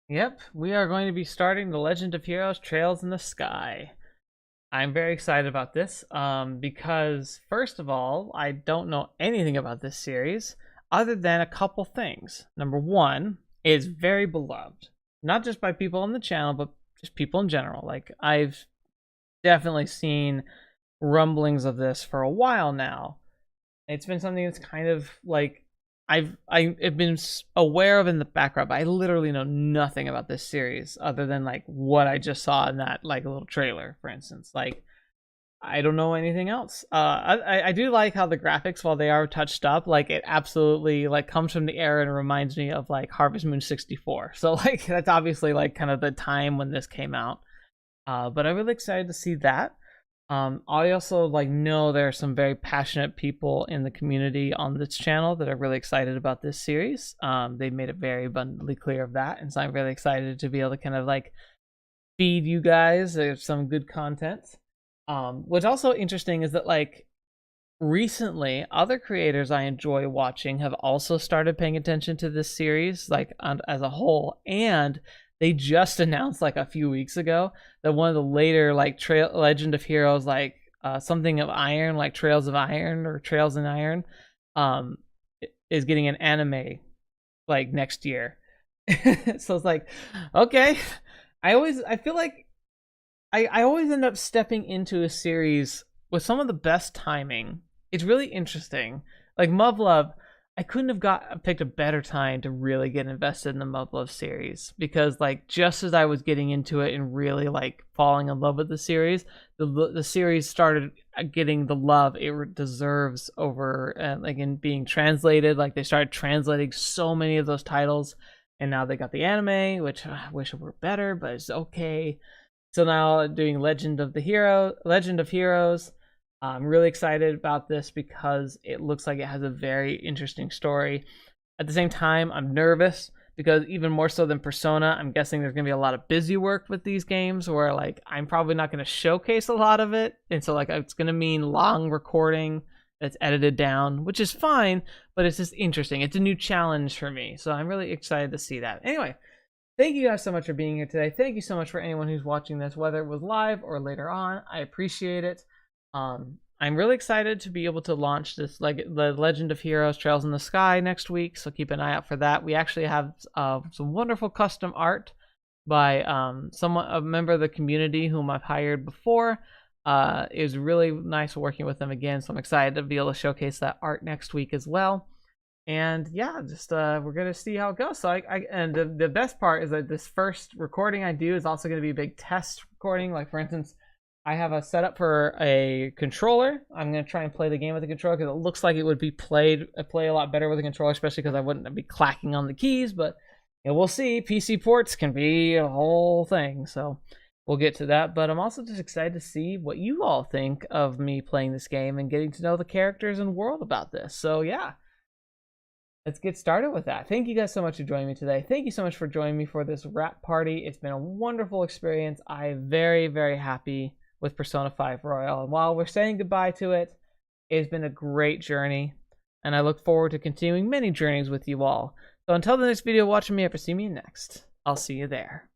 S1: Yep, we are going to be starting The Legend of Heroes Trails in the Sky. I'm very excited about this because, first of all, I don't know anything about this series other than a couple things. Number one, it's very beloved, not just by people on the channel, but just people in general. Like, I've definitely seen rumblings of this for a while now. It's been something that's kind of like I've been aware of in the background, but I literally know nothing about this series other than like what I just saw in that like little trailer, for instance. Like I don't know anything else. I do like how the graphics, while they are touched up, like it absolutely like comes from the era and reminds me of like Harvest Moon 64. So like that's obviously like kind of the time when this came out. But I'm really excited to see that. I also like know there are some very passionate people in the community on this channel that are really excited about this series. They made it very abundantly clear of that, and so I'm really excited to be able to kind of like feed you guys some good content. What's also interesting is that like recently other creators I enjoy watching have also started paying attention to this series like as a whole, and they just announced like a few weeks ago that one of the later like Legend of Heroes like something of Iron, like Trails of Iron or Trails in Iron, um is getting an anime like next year. So it's like, okay. I feel like I always end up stepping into a series with some of the best timing. It's really interesting. Like Muv-Luv, I couldn't have picked a better time to really get invested in the Muv-Luv series, because like just as I was getting into it and really like falling in love with the series, the series started getting the love it deserves over like in being translated. Like they started translating so many of those titles, and now they got the anime, which I wish it were better, but it's okay. So now doing Legend of Heroes. I'm really excited about this because it looks like it has a very interesting story. At the same time, I'm nervous because even more so than Persona, I'm guessing there's going to be a lot of busy work with these games where like I'm probably not going to showcase a lot of it. And so like it's going to mean long recording that's edited down, which is fine, but it's just interesting. It's a new challenge for me. So I'm really excited to see that. Anyway, thank you guys so much for being here today. Thank you so much for anyone who's watching this, whether it was live or later on. I appreciate it. I'm really excited to be able to launch this, like the Legend of Heroes Trails in the Sky next week, so keep an eye out for that. We actually have some wonderful custom art by a member of the community whom I've hired before. It was really nice working with them again, so I'm excited to be able to showcase that art next week as well. And yeah, just we're gonna see how it goes. So and the best part is that this first recording I do is also gonna be a big test recording. Like for instance, I have a setup for a controller. I'm gonna try and play the game with the controller because it looks like it would be play a lot better with a controller, especially because I wouldn't be clacking on the keys. But you know, we'll see. PC ports can be a whole thing, so we'll get to that. But I'm also just excited to see what you all think of me playing this game and getting to know the characters and world about this. So yeah, let's get started with that. Thank you guys so much for joining me today. Thank you so much for joining me for this wrap party. It's been a wonderful experience. I'm very, very happy with Persona 5 Royal. And while we're saying goodbye to it, it's been a great journey, and I look forward to continuing many journeys with you all. So until the next video watching me, ever see me next, I'll see you there.